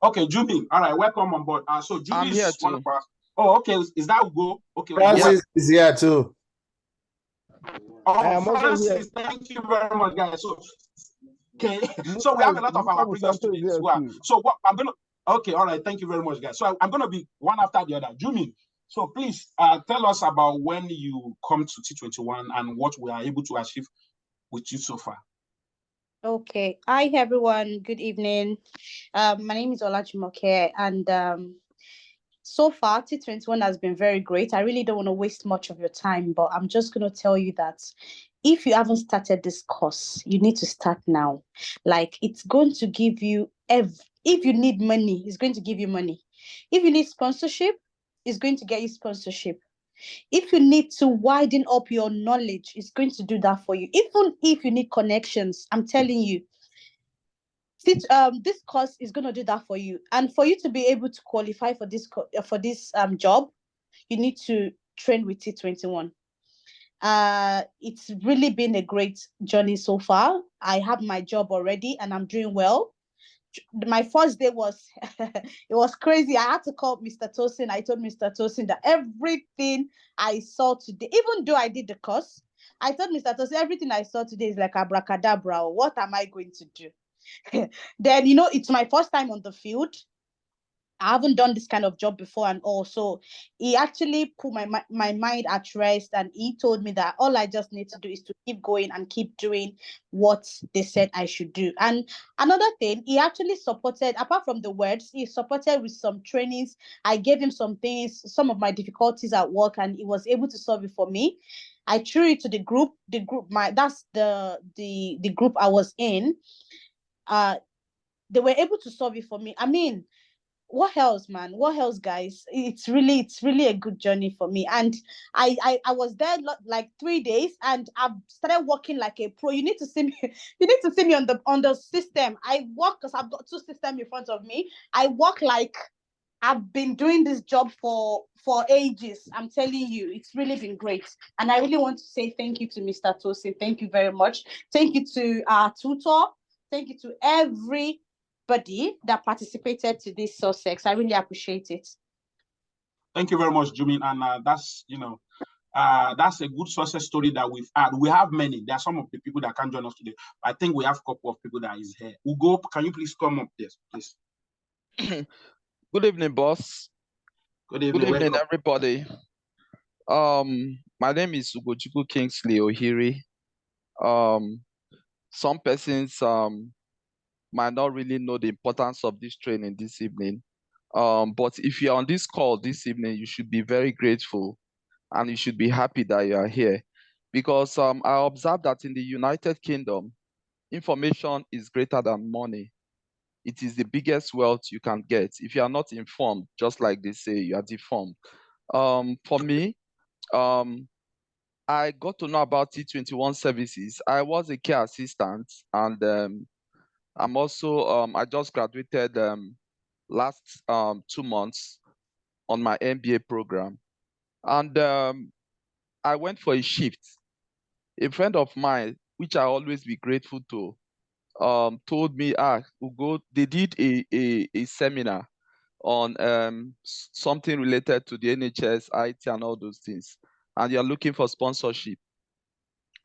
Okay, Jumi. All right, welcome on board. So Jumi is one of us. Oh, okay. Is that Ugo? Okay. Francis is here too. Oh, Francis, thank you very much, guys. So Okay, so we have a lot of our previous students who are. So what I'm gonna. Okay, all right. Thank you very much, guys. So I'm gonna be one after the other. Jumi, so please tell us about when you come to T21 and what we are able to achieve with you so far. Okay. Hi, everyone. Good evening. My name is Olajumoke, and so far, T21 has been very great. I really don't want to waste much of your time, but I'm just going to tell you that if you haven't started this course, you need to start now. Like, it's going to give you, if you need money, it's going to give you money. If you need sponsorship, it's going to get you sponsorship. If you need to widen up your knowledge, it's going to do that for you. Even if you need connections, I'm telling you, this course is going to do that for you. And for you to be able to qualify for this job, you need to train with T21. It's really been a great journey so far. I have my job already and I'm doing well. My first day was it was crazy. I had to call Mr. Tosin. I told Mr. Tosin that everything I saw today, even though I did the course, I told Mr. Tosin everything I saw today is like abracadabra. What am I going to do? Then, it's my first time on the field. I haven't done this kind of job before, and also he actually put my mind at rest, and he told me that all I just need to do is to keep going and keep doing what they said I should do. And another thing, he actually supported, apart from the words, he supported with some trainings. I gave him some things, some of my difficulties at work, and he was able to solve it for me. I threw it to the group. That's the group I was in. They were able to solve it for me. I mean, what else, man? What else, guys? It's really a good journey for me. And I was there like 3 days, and I've started working like a pro. You need to see me. You need to see me on the system. I work because I've got two systems in front of me. I work like I've been doing this job for ages. I'm telling you, it's really been great. And I really want to say thank you to Mr. Tosin. Thank you very much. Thank you to our tutor. Thank you to everybody that participated to this success. I really appreciate it. Thank you very much, Jumi. And that's a good success story that we've had. We have many. There are some of the people that can't join us today. I think we have a couple of people that is here. Ugo, can you please come up, yes, please? Good evening, boss. Good evening, everybody. My name is Ugochukwu Kingsley Ohiri. Some persons might not really know the importance of this training this evening. But if you're on this call this evening, you should be very grateful and you should be happy that you are here. Because I observed that in the United Kingdom, information is greater than money. It is the biggest wealth you can get. If you are not informed, just like they say, you are deformed. For me, I got to know about T21 Services. I was a care assistant, and I'm also, I just graduated last 2 months on my MBA program. And I went for a shift. A friend of mine, which I always be grateful to, told me, Ugo, they did a seminar on something related to the NHS, IT, and all those things, and you're looking for sponsorship.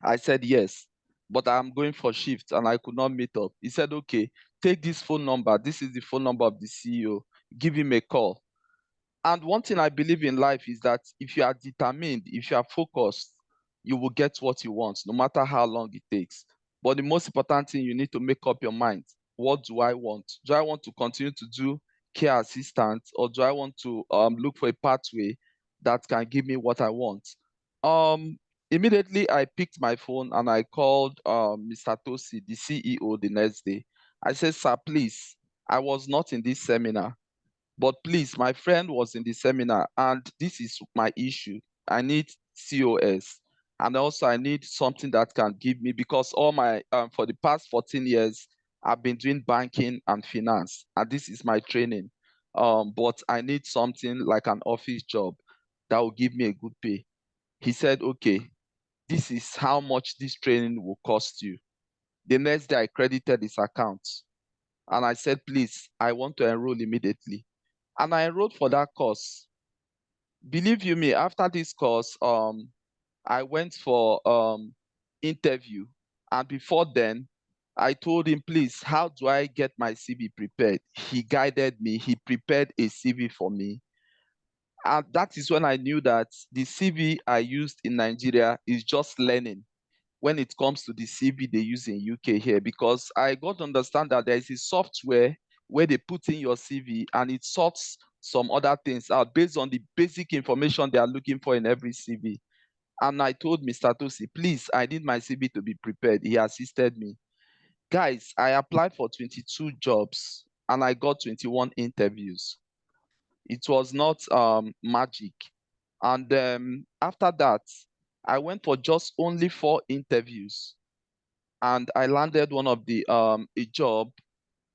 I said yes, but I'm going for shift and I could not meet up. He said, okay, take this phone number. This is the phone number of the CEO. Give him a call. And one thing I believe in life is that if you are determined, if you are focused, you will get what you want, no matter how long it takes. But the most important thing, you need to make up your mind. What do I want? Do I want to continue to do care assistant, or do I want to look for a pathway that can give me what I want? Immediately, I picked my phone and I called Mr. Tosi, the CEO, the next day. I said, sir, please, I was not in this seminar, but please, my friend was in the seminar and this is my issue. I need COS. And also I need something that can give me, because all my, for the past 14 years, I've been doing banking and finance, and this is my training. But I need something like an office job that will give me a good pay. He said, okay, this is how much this training will cost you. The next day I credited his account and I said, please, I want to enroll immediately. And I enrolled for that course. Believe you me, after this course, I went for interview. And before then, I told him, please, how do I get my CV prepared? He guided me. He prepared a CV for me. And that is when I knew that the CV I used in Nigeria is just learning when it comes to the CV they use in UK here, because I got to understand that there is a software where they put in your CV and it sorts some other things out based on the basic information they are looking for in every CV. And I told Mr. Tosi, please, I need my CV to be prepared. He assisted me. Guys, I applied for 22 jobs and I got 21 interviews. It was not magic. And after that, I went for just only 4 interviews, and I landed one of the a job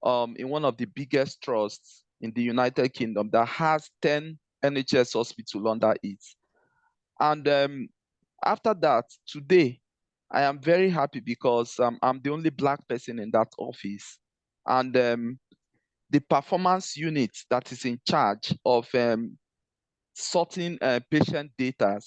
in one of the biggest trusts in the United Kingdom that has 10 NHS hospitals under it. And after that, today, I am very happy because I'm the only Black person in that office. And the performance unit that is in charge of sorting patient data,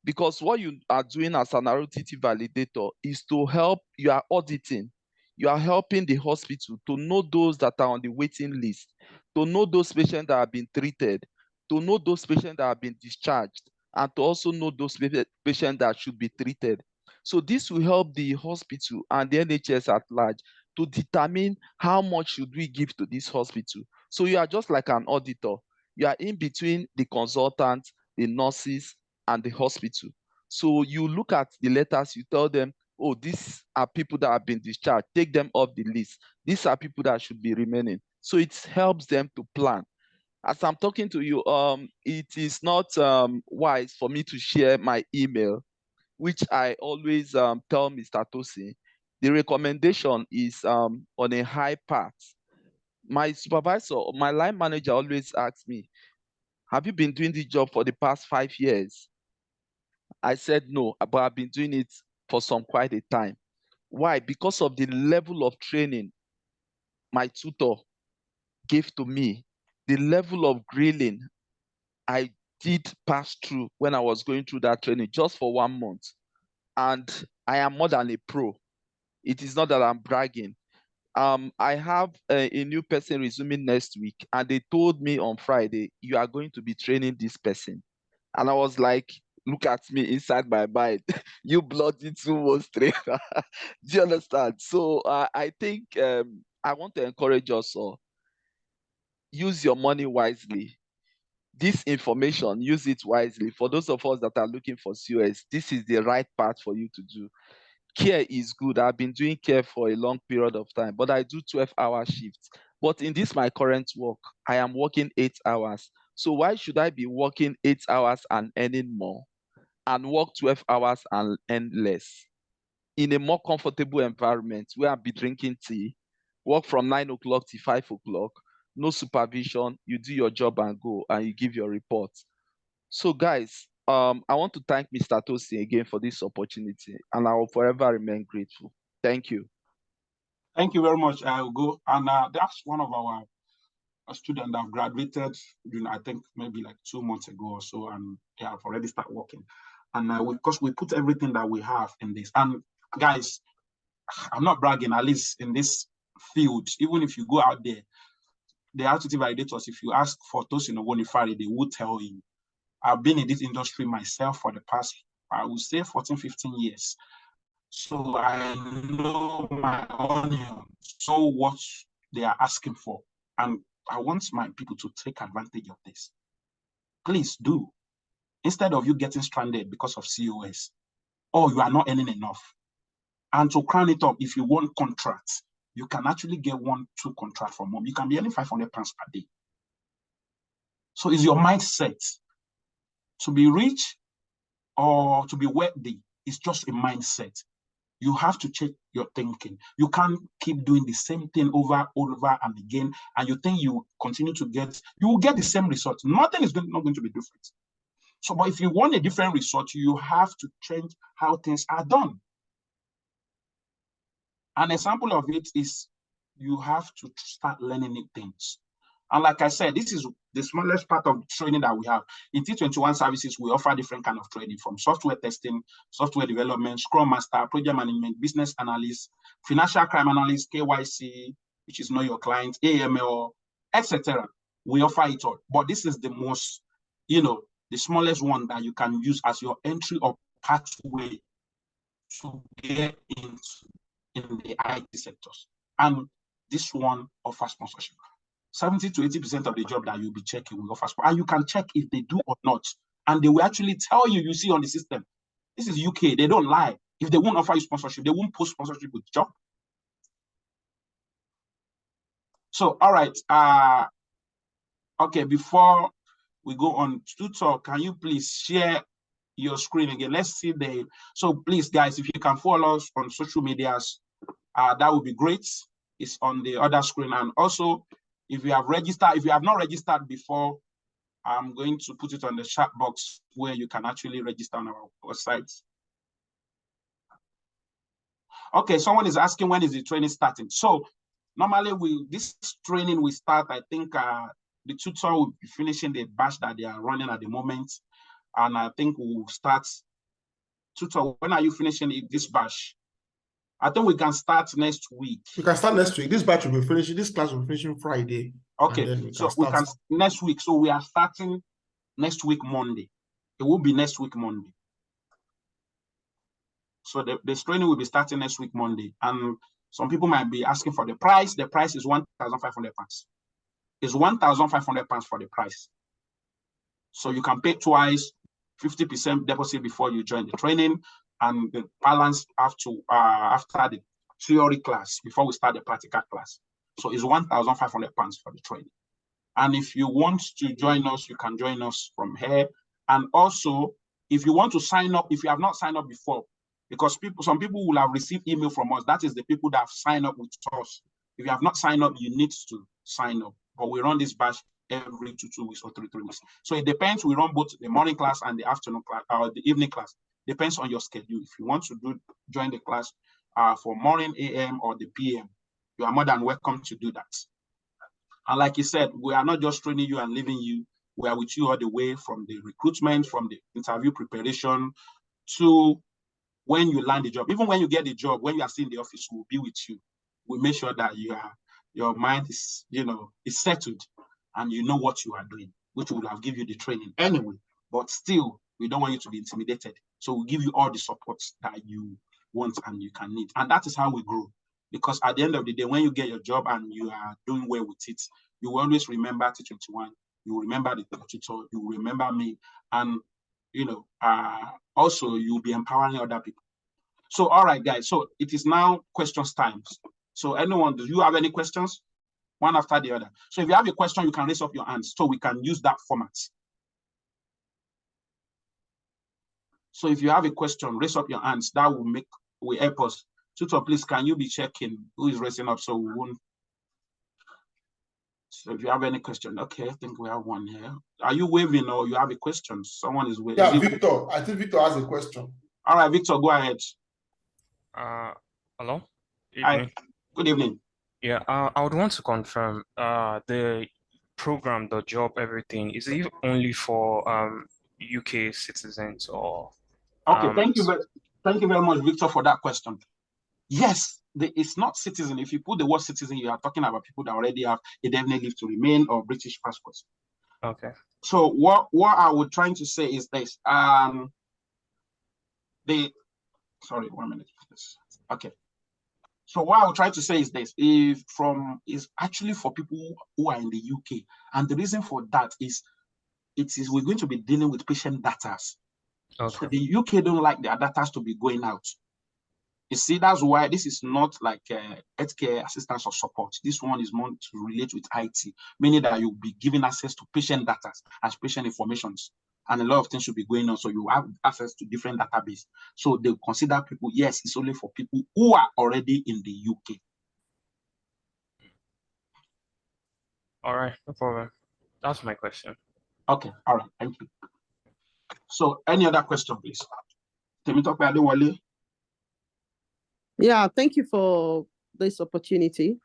because what you are doing as an ROTT validator is to help, you are auditing, you are helping the hospital to know those that are on the waiting list, to know those patients that have been treated, to know those patients that have been discharged, and to also know those patients that should be treated. So this will help the hospital and the NHS at large to determine how much should we give to this hospital. So you are just like an auditor. You are in between the consultants, the nurses, and the hospital. So you look at the letters, you tell them, oh, these are people that have been discharged, take them off the list. These are people that should be remaining. So it helps them to plan. As I'm talking to you, it is not wise for me to share my email, which I always tell Mr. Tosi. The recommendation is on a high path. My supervisor, my line manager always asks me, have you been doing this job for the past 5 years? I said no, but I've been doing it for quite a time. Why? Because of the level of training my tutor gave to me, the level of grilling I did pass through when I was going through that training just for 1 month. And I am more than a pro. It is not that I'm bragging. I have a new person resuming next week, and they told me on Friday, you are going to be training this person. And I was like, look at me inside my mind. You bloody 2 months trainer. Do you understand? So I think I want to encourage us all. Use your money wisely. This information, use it wisely. For those of us that are looking for COS, this is the right path for you to do. Care is good. I've been doing care for a long period of time, but I do 12-hour shifts. But in this, my current work, I am working 8 hours. So why should I be working 8 hours and earning more and work 12 hours and earn less? In a more comfortable environment where I'll be drinking tea, work from 9 o'clock to 5 o'clock, no supervision, you do your job and go, and you give your report. So guys, I want to thank Mr. Tosi again for this opportunity, and I will forever remain grateful. Thank you. Thank you very much. I'll go. And that's one of our students that have graduated, I think maybe like 2 months ago or so, and they have already started working. And because we put everything that we have in this. And guys, I'm not bragging, at least in this field, even if you go out there, the RTT validators, if you ask for Tosin Owonifari, they will tell you. I've been in this industry myself for the past, I would say 14, 15 years. So I know my audience, so what they are asking for. And I want my people to take advantage of this. Please do. Instead of you getting stranded because of COS, or you are not earning enough. And to crown it up, if you want contracts, you can actually get 1-2 contracts from home. You can be earning £500 per day. So is your mindset to be rich or to be wealthy? It's just a mindset. You have to check your thinking. You can't keep doing the same thing over and again, and you think you continue to get, you will get the same result. Nothing is not going to be different. So, but if you want a different result, you have to change how things are done. An example of it is you have to start learning new things. And like I said, this is the smallest part of training that we have. In T21 Services, we offer different kind of training, from software testing, software development, Scrum Master, project management, business analyst, financial crime analyst, KYC, which is know your client, AML, etc. We offer it all. But this is the most, the smallest one that you can use as your entry or pathway to get in the IT sectors. And this one offers sponsorship. 70 to 80% of the job that you'll be checking will offer sponsorship. And you can check if they do or not. And they will actually tell you, you see on the system. This is UK, they don't lie. If they won't offer you sponsorship, they won't post sponsorship with job. So, all right. Okay, before we go on to talk, can you please share your screen again? Let's see so please, guys, if you can follow us on social medias, that would be great. It's on the other screen. And also, if you have registered, if you have not registered before, I'm going to put it on the chat box where you can actually register on our website. Okay, someone is asking, when is the training starting? So normally this training will start, I think the tutor will be finishing the batch that they are running at the moment. And I think we'll start. Tutor, when are you finishing this batch? I think we can start next week. We can start next week. This batch will be finishing, this class will be finishing Friday. Okay, we can next week. So we are starting next week, Monday. It will be next week, Monday. So this training will be starting next week, Monday. And some people might be asking for the price. The price is £1,500. It's £1,500 for the price. So you can pay twice, 50% deposit before you join the training, and the balance after the theory class, before we start the practical class. So it's £1,500 for the training. And if you want to join us, you can join us from here. And also, if you want to sign up, if you have not signed up before, because some people will have received email from us. That is the people that have signed up with us. If you have not signed up, you need to sign up. But we run this batch every 2 weeks or 3 weeks. So it depends. We run both the morning class and the afternoon class, or the evening class. Depends on your schedule. If you want to join the class for morning AM or the PM, you are more than welcome to do that. And like you said, we are not just training you and leaving you. We are with you all the way from the recruitment, from the interview preparation to when you land the job. Even when you get the job, when you are still in the office, we'll be with you. We make sure that your mind is, is settled and you know what you are doing, which will have given you the training anyway. But still, we don't want you to be intimidated. So we'll give you all the support that you want and you can need. And that is how we grow. Because at the end of the day, when you get your job and you are doing well with it, you will always remember T21. You will remember the tutor. You will remember me. And, also you'll be empowering other people. So, all right, guys. So it is now questions time. So anyone, do you have any questions? One after the other. So if you have a question, you can raise up your hands so we can use that format. So if you have a question, raise up your hands. That will help us. Tutor, please, can you be checking who is raising up so we won't? So if you have any question, okay, I think we have one here. Are you waving or you have a question? Someone is waving. Yeah, Victor. I think Victor has a question. All right, Victor, go ahead. Hello. Hi. Good evening. Yeah, I would want to confirm the program, the job, everything. Is it only for UK citizens or? Okay, thank you very much, Victor, for that question. Yes, it's not citizen. If you put the word citizen, you are talking about people that already have a definite leave to remain or British passports. Okay. So what I was trying to say is this. Sorry, 1 minute, please. Okay. So what I will try to say is this: is actually for people who are in the UK, and the reason for that is, we're going to be dealing with patient data. Okay. So the UK don't like their data to be going out. You see, that's why this is not like healthcare assistance or support. This one is more to relate with IT, meaning that you'll be given access to patient data as patient informations. And a lot of things should be going on. So you have access to different database. So they consider people, yes, it's only for people who are already in the UK. All right, no problem. That's my question. Okay, all right, thank you. So any other question, please? Yeah, thank you for this opportunity.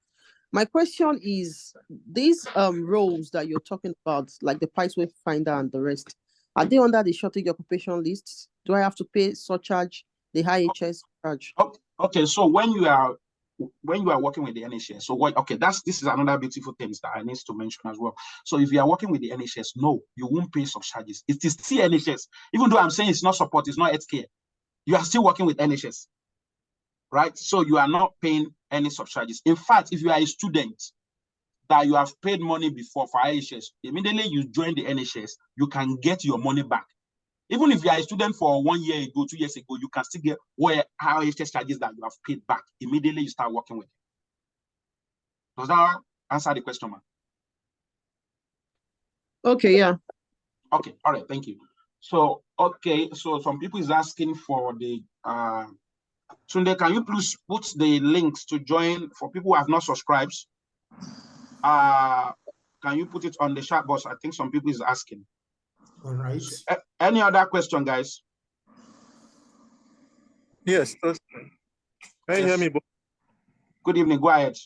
My question is, these roles that you're talking about, like the price finder and the rest, are they under the shortage occupation lists? Do I have to pay surcharge, the IHS charge? Okay, so when you are working with the NHS, so what? Okay, this is another beautiful thing that I need to mention as well. So if you are working with the NHS, no, you won't pay surcharges. It is still NHS, even though I'm saying it's not support, it's not healthcare. You are still working with NHS, right? So you are not paying any surcharges. In fact, if you are a student that you have paid money before for IHS, immediately you join the NHS, you can get your money back. Even if you are a student for 1 year ago, 2 years ago, you can still get IHS charges that you have paid back. Immediately you start working with them. Does that answer the question, man? Okay, yeah. Okay, all right, thank you. So, okay, so some people is asking for the Tunde, can you please put the links to join for people who have not subscribed? Can you put it on the chat box? I think some people is asking. All right. So, any other question, guys? Yes. Can you hear me? Good evening. Go ahead.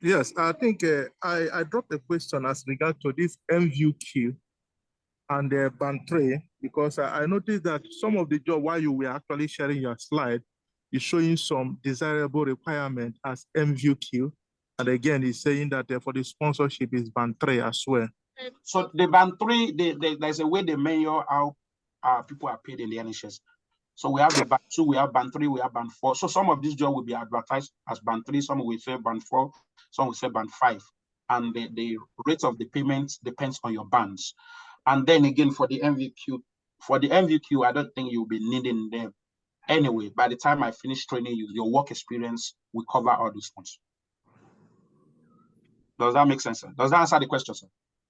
Yes, I think I dropped a question as regard to this MVQ and the band 3, because I noticed that some of the job, while you were actually sharing your slide, is showing some desirable requirement as MVQ. And again, it's saying that for the sponsorship is band 3 as well. So the band 3, there's a way they measure how people are paid in the NHS. So we have the band 2, we have band 3, we have band 4. So some of these jobs will be advertised as band 3, some will say band 4, some will say band 5. And the rate of the payment depends on your bands. And then again, for the MVQ, I don't think you'll be needing them anyway. By the time I finish training you, your work experience will cover all these ones. Does that make sense, sir? Does that answer the question, sir?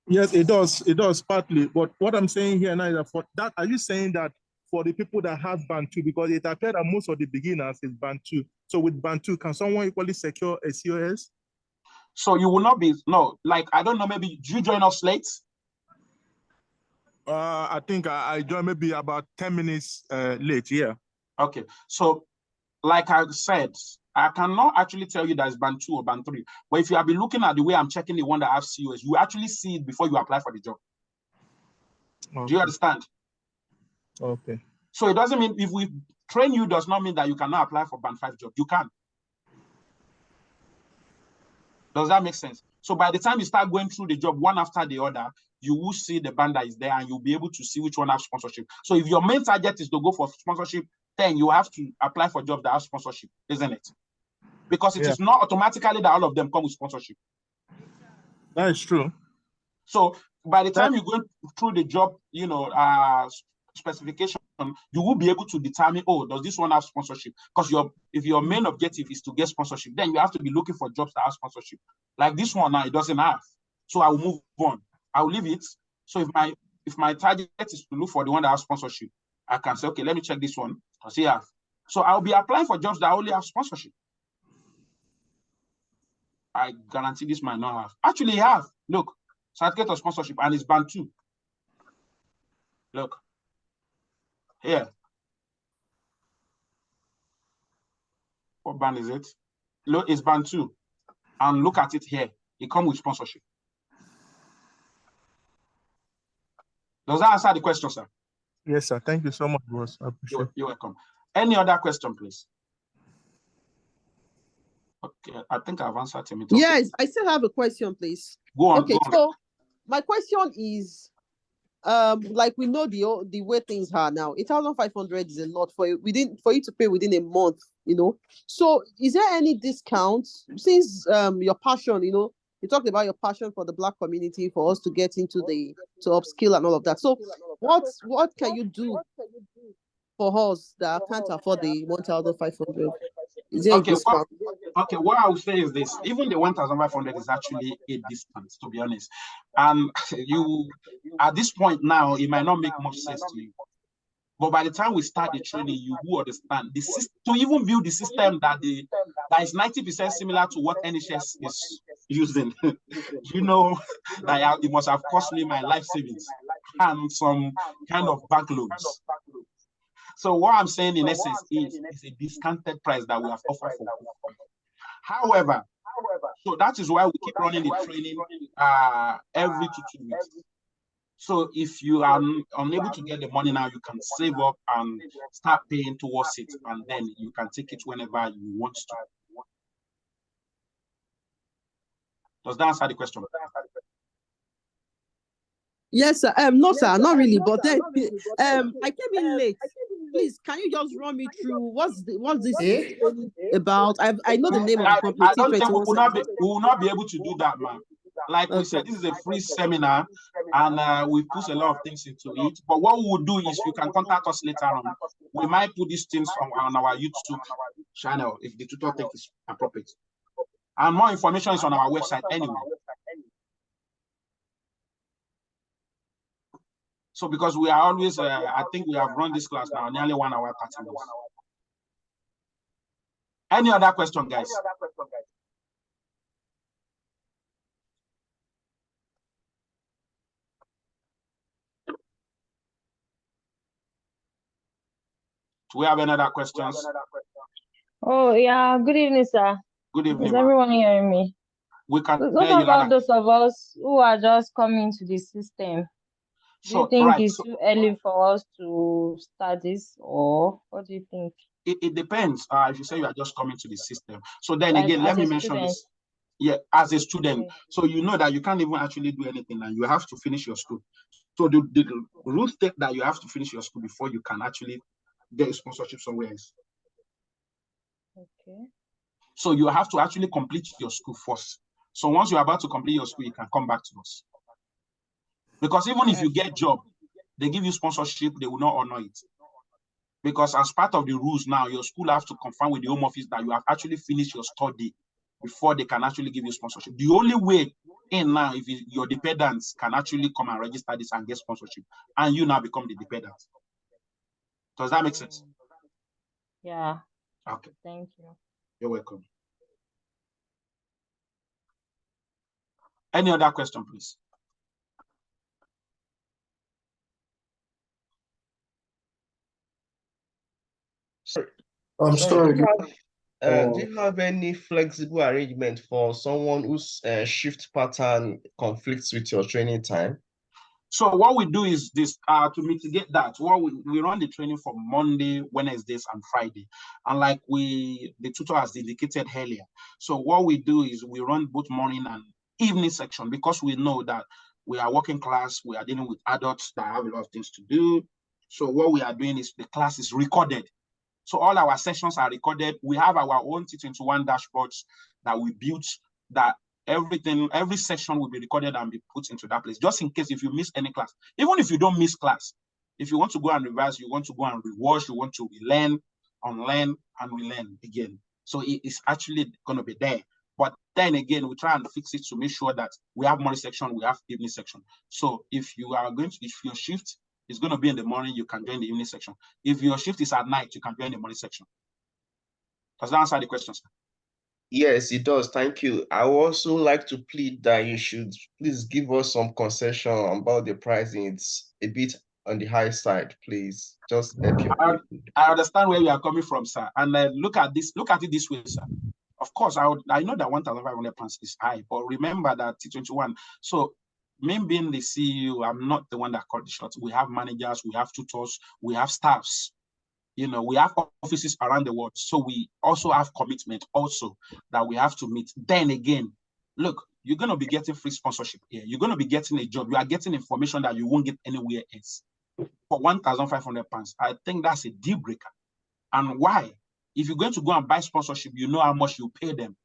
Yes, it does. It does partly. But what I'm saying here now is that for that, are you saying that for the people that have band 2, because it appeared that most of the beginners is band 2. So with band 2, can someone equally secure a COS? So you will not be, no, like, I don't know, maybe, do you join us late? I think I joined maybe about 10 minutes late, yeah. Okay, so like I said, I cannot actually tell you that it's band 2 or band 3. But if you have been looking at the way I'm checking the one that have COS, you actually see it before you apply for the job. Okay. Do you understand? Okay. So it doesn't mean if we train you does not mean that you cannot apply for band 5 job. You can. Does that make sense? So by the time you start going through the job one after the other, you will see the band that is there and you'll be able to see which one has sponsorship. So if your main target is to go for sponsorship, then you have to apply for jobs that have sponsorship, isn't it? Because it is not automatically that all of them come with sponsorship. That is true. So by the time you go through the job, specification, you will be able to determine, oh, does this one have sponsorship? Because if your main objective is to get sponsorship, then you have to be looking for jobs that have sponsorship. Like this one now, it doesn't have. So I will move on. I will leave it. So if my target is to look for the one that has sponsorship, I can say, okay, let me check this one. Does he have? So I'll be applying for jobs that only have sponsorship. I guarantee this might not have. Actually, have. Look, certificate of sponsorship, and it's band 2. Look. Here. What band is it? Look, it's band 2. And look at it here. It comes with sponsorship. Does that answer the question, sir? Yes, sir. Thank you so much, boss. I appreciate it. You're welcome. Any other question, please? Okay, I think I've answered him. Yes, I still have a question, please. Go on. Okay, so my question is, like we know the way things are now, 8,500 is a lot for you to pay within a month, So is there any discount since your passion, you talked about your passion for the Black community, for us to get into to upskill and all of that. So what can you do for us that can't afford the 1,500? Is there a discount? Okay, what I would say is this: even the 1,500 is actually a discount, to be honest. And you, at this point now, it might not make much sense to you. But by the time we start the training, you will understand the system, to even build the system that is 90% similar to what NHS is using. That it must have cost me my life savings and some kind of bank loans. So what I'm saying in essence is a discounted price that we have offered for. However, So that is why we keep running the training every 2 weeks. So if you are unable to get the money now, you can save up and start paying towards it, and then you can take it whenever you want to. Does that answer the question? Yes, sir. No, sir, not really. But then, I came in late. Please, can you just run me through what's this about? I know the name of the company. I don't think we will not be able to do that, man. Like we said, this is a free seminar, and we put a lot of things into it. But what we will do is, you can contact us later on. We might put these things on our YouTube channel if the tutor thinks it's appropriate. And more information is on our website anyway. So because we are always, I think we have run this class now nearly 1 hour 30 minutes. Any other question, guys? Do we have any other questions? Oh, yeah. Good evening, sir. Good evening. Is everyone hearing me? We can What hear you. about those of us who are just coming to the system? Do you think it's too early for us to start this, or what do you think? It depends. If you say you are just coming to the system. So then again, let me mention this. Yeah, as a student. Okay. So you know that you can't even actually do anything, and you have to finish your school. So the rule state that you have to finish your school before you can actually get a sponsorship somewhere else. Okay. So you have to actually complete your school first. So once you're about to complete your school, you can come back to us. Because even if you get job, they give you sponsorship, they will not honor it. Because as part of the rules now, your school have to confirm with the Home Office that you have actually finished your study before they can actually give you sponsorship. The only way in now, if your dependents can actually come and register this and get sponsorship, and you now become the dependent. Does that make sense? Yeah. Okay. Thank you. You're welcome. Any other question, please? Sorry. Sorry. Do you have any flexible arrangement for someone whose shift pattern conflicts with your training time? So what we do is this, to mitigate that, we run the training for Monday, Wednesdays, and Friday. And like the tutor has indicated earlier. So what we do is we run both morning and evening section, because we know that we are working class, we are dealing with adults that have a lot of things to do. So what we are doing is the class is recorded. So all our sessions are recorded. We have our own T21 dashboards that we built, that every session will be recorded and be put into that place, just in case if you miss any class. Even if you don't miss class, if you want to go and revise, you want to go and rewatch, you want to relearn, unlearn, and relearn again. So it is actually going to be there. But then again, we try and fix it to make sure that we have morning section, we have evening section. So if you are going to, if your shift is going to be in the morning, you can join the evening section. If your shift is at night, you can join the morning section. Does that answer the question, sir? Yes, it does. Thank you. I would also like to plead that you should please give us some concession about the pricing. It's a bit on the high side, please. Just help your people. I understand where you are coming from, sir. And look at it this way, sir. Of course, I know that 1,500 pounds is high, but remember that T21. So me being the CEO, I'm not the one that called the shots. We have managers, we have tutors, we have staffs. You know, we have offices around the world. So we also have commitment also that we have to meet. Then again, look, you're going to be getting free sponsorship here. You're going to be getting a job. You are getting information that you won't get anywhere else. For 1,500 pounds, I think that's a deal breaker. And why? If you're going to go and buy sponsorship, you know how much you pay them.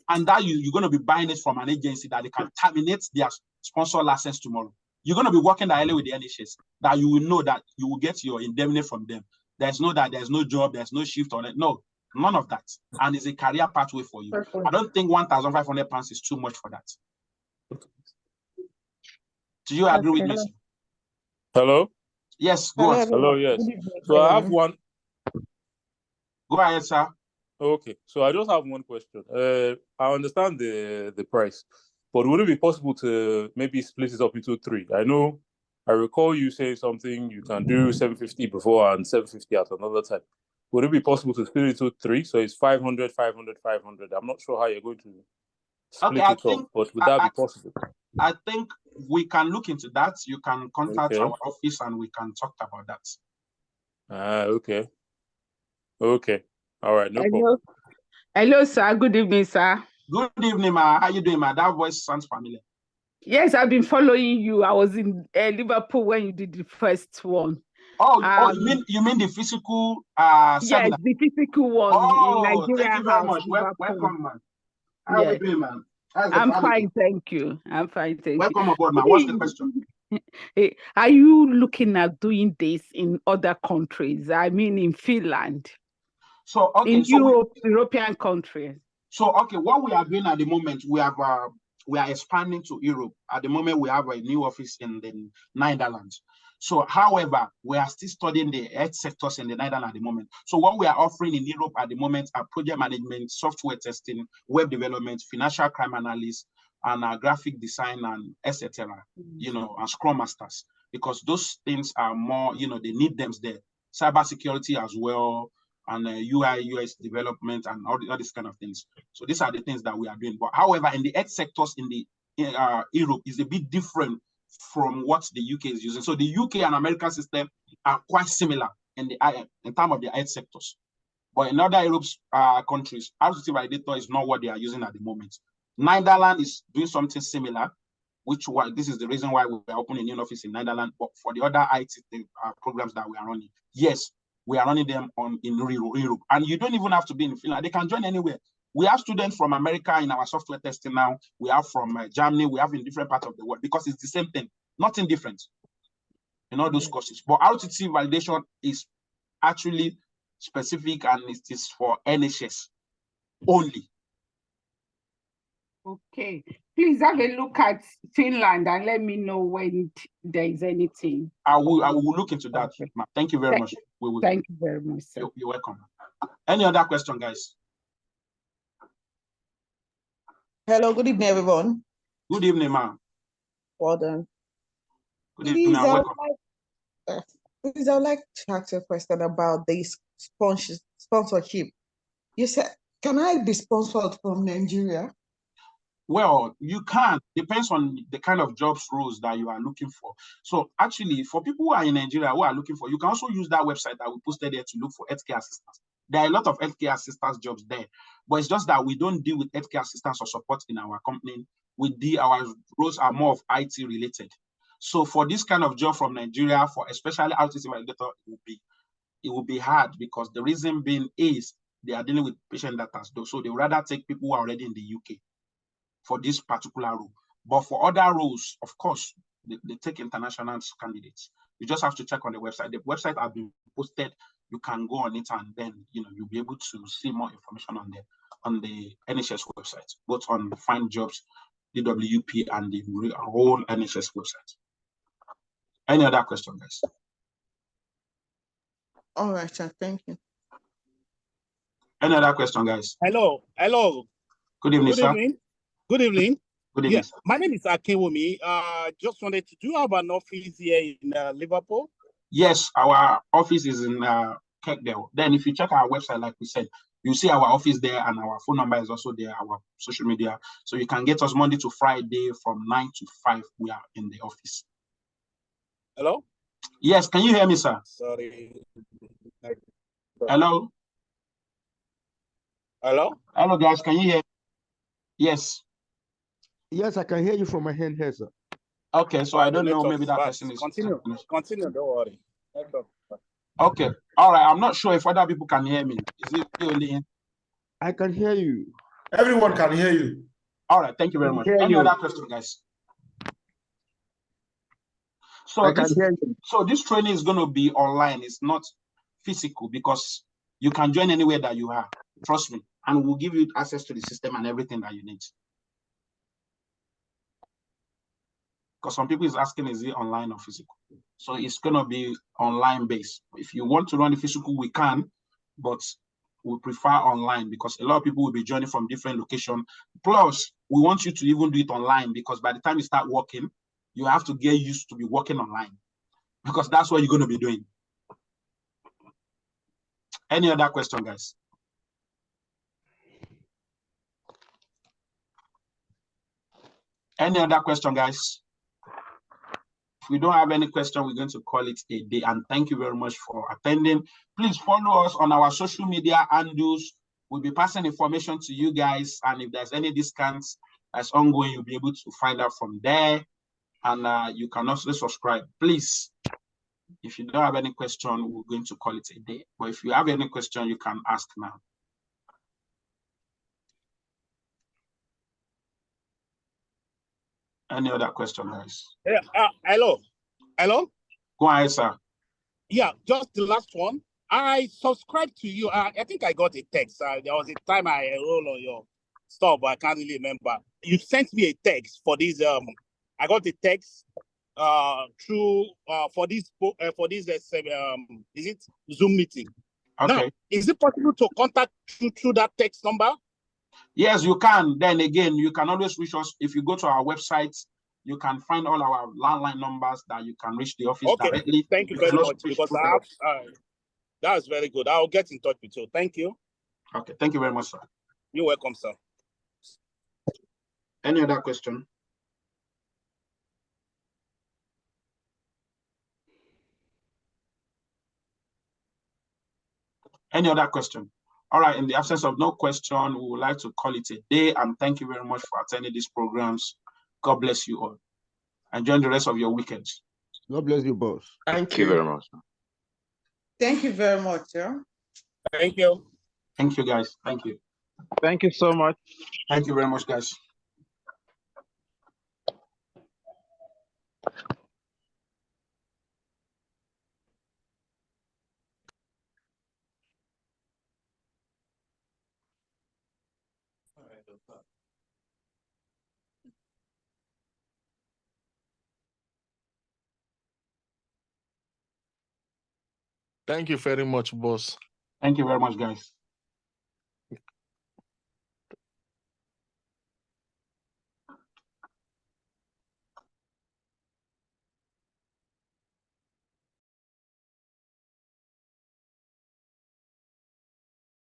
And that you're going to be buying it from an agency that they can terminate their sponsor license tomorrow. You're going to be working directly with the NHS, that you will know that you will get your indemnity from them. There's no job, there's no shift on it. No, none of that. And it's a career pathway for you. Perfect. I don't think 1,500 pounds is too much for that. Do you agree with me, sir? Hello? Yes, go on. Hello, yes. So I have one. Go ahead, sir. Okay, so I just have one question. I understand the price, but would it be possible to maybe split it up into three? I recall you saying something you can do 750 before and 750 at another time. Would it be possible to split it into three? So it's 500, 500, 500. I'm not sure how you're going to split I it think up, but would that be possible? I think we can look into that. You can contact Okay. our office and we can talk about that. Okay. Okay. All right, no problem. Hello, sir. Good evening, sir. Good evening, ma. How you doing, ma? That voice sounds familiar. Yes, I've been following you. I was in Liverpool when you did the first one. You mean the physical seminar? Yes, the physical one in Nigeria. Thank you very House, much. Welcome, man. How are we doing, man? I'm fine, thank you. I'm fine, thank you. Welcome aboard, man. What's the question? Are you looking at doing this in other countries? I mean, in Finland. In European countries. So, what we are doing at the moment, we are expanding to Europe. At the moment, we have a new office in the Netherlands. So, however, we are still studying the health sectors in the Netherlands at the moment. So, what we are offering in Europe at the moment are project management, software testing, web development, financial crime analysis, and graphic design, and etc. And Scrum Masters, because those things are more, they need them there. Cybersecurity as well, and UI, UX development, and all these kind of things. So these are the things that we are doing. But however, in the health sectors in Europe is a bit different from what the UK is using. So the UK and American system are quite similar in terms of the health sectors. But in other Europe countries, RCT validator is not what they are using at the moment. Netherlands is doing something similar, this is the reason why we are opening a new office in Netherlands. But for the other IT programs that we are running, yes, we are running them in Europe. And you don't even have to be in Finland. They can join anywhere. We have students from America in our software testing now. We have from Germany. We have in different parts of the world, because it's the same thing. Nothing different in all those courses. But RTT validation is actually specific, and it is for NHS only. Okay. Please have a look at Finland and let me know when there is anything. I will look into that. Okay. Thank you very much. Thank you very much, sir. You're welcome. Any other question, guys? Hello, good evening, everyone. Good evening, ma'am. Well done. Good evening, welcome. Please, I would like to ask you a question about the sponsorship. You said, can I be sponsored from Nigeria? Well, you can. Depends on the kind of jobs roles that you are looking for. So actually, for people who are in Nigeria who are looking for, you can also use that website that we posted there to look for healthcare assistants. There are a lot of healthcare assistants jobs there, but it's just that we don't deal with healthcare assistants or support in our company. Our roles are more of IT related. So for this kind of job from Nigeria, for especially RTC validator, it will be hard, because the reason being is they are dealing with patient data. So they would rather take people who are already in the UK for this particular role. But for other roles, of course, they take international candidates. You just have to check on the website. The website has been posted. You can go on it, and then you'll be able to see more information on the NHS website, both on Find Jobs, DWP, and the whole NHS website. Any other question, guys? All right, sir. Thank you. Any other question, guys? Hello. Good evening, sir. Good evening. Good evening. Yeah, my name is Akinwumi. Just wanted to, do you have an office here in Liverpool? Yes, our office is in Kirkdale. Then if you check our website, like we said, you see our office there, and our phone number is also there, our social media. So you can get us Monday to Friday from 9 to 5. We are in the office. Hello? Yes, can you hear me, sir? Sorry. Hello? Hello? Hello, guys, can you hear me? Yes. Yes, I can hear you from my hand here, sir. Okay, so I don't know, maybe that person is... Continue, don't worry. Okay, all right, I'm not sure if other people can hear me. Is it only in? I can hear you. Everyone can hear you. All right, thank you very much. Any other question, guys? So this training is going to be online. It's not physical, because you can join anywhere that you are. Trust me. And we'll give you access to the system and everything that you need. Because some people is asking, is it online or physical? So it's going to be online based. If you want to run the physical, we can, but we prefer online, because a lot of people will be joining from different locations. Plus, we want you to even do it online, because by the time you start working, you have to get used to be working online, because that's what you're going to be doing. Any other question, guys? Any other question, guys? If we don't have any question, we're going to call it a day. And thank you very much for attending. Please follow us on our social media handles. We'll be passing information to you guys. And if there's any discounts that's ongoing, you'll be able to find out from there. And you can also subscribe. Please, if you don't have any question, we're going to call it a day. But if you have any question, you can ask now. Any other question, guys? Yeah. Hello. Go ahead, sir. Yeah, just the last one. I subscribed to you. I think I got a text. There was a time I enrolled on your stuff, but I can't really remember. You sent me a text for this. I got a text through for this is it Zoom meeting? Okay. Now, is it possible to contact you through that text number? Yes, you can. Then again, you can always reach us. If you go to our website, you can find all our landline numbers that you can reach the office directly. Thank you very much, because that's very good. I'll get in touch with you. Thank you. Okay, thank you very much, sir. You're welcome, sir. Any other question? Any other question? All right, in the absence of no question, we would like to call it a day, and thank you very much for attending these programs. God bless you all. Enjoy the rest of your weekends. God bless you, boss. Thank you very much. Thank you very much. Yeah. Thank you. Thank you, guys. Thank you. Thank you so much. Thank you very much, guys. Thank you very much, boss. Thank you very much, guys.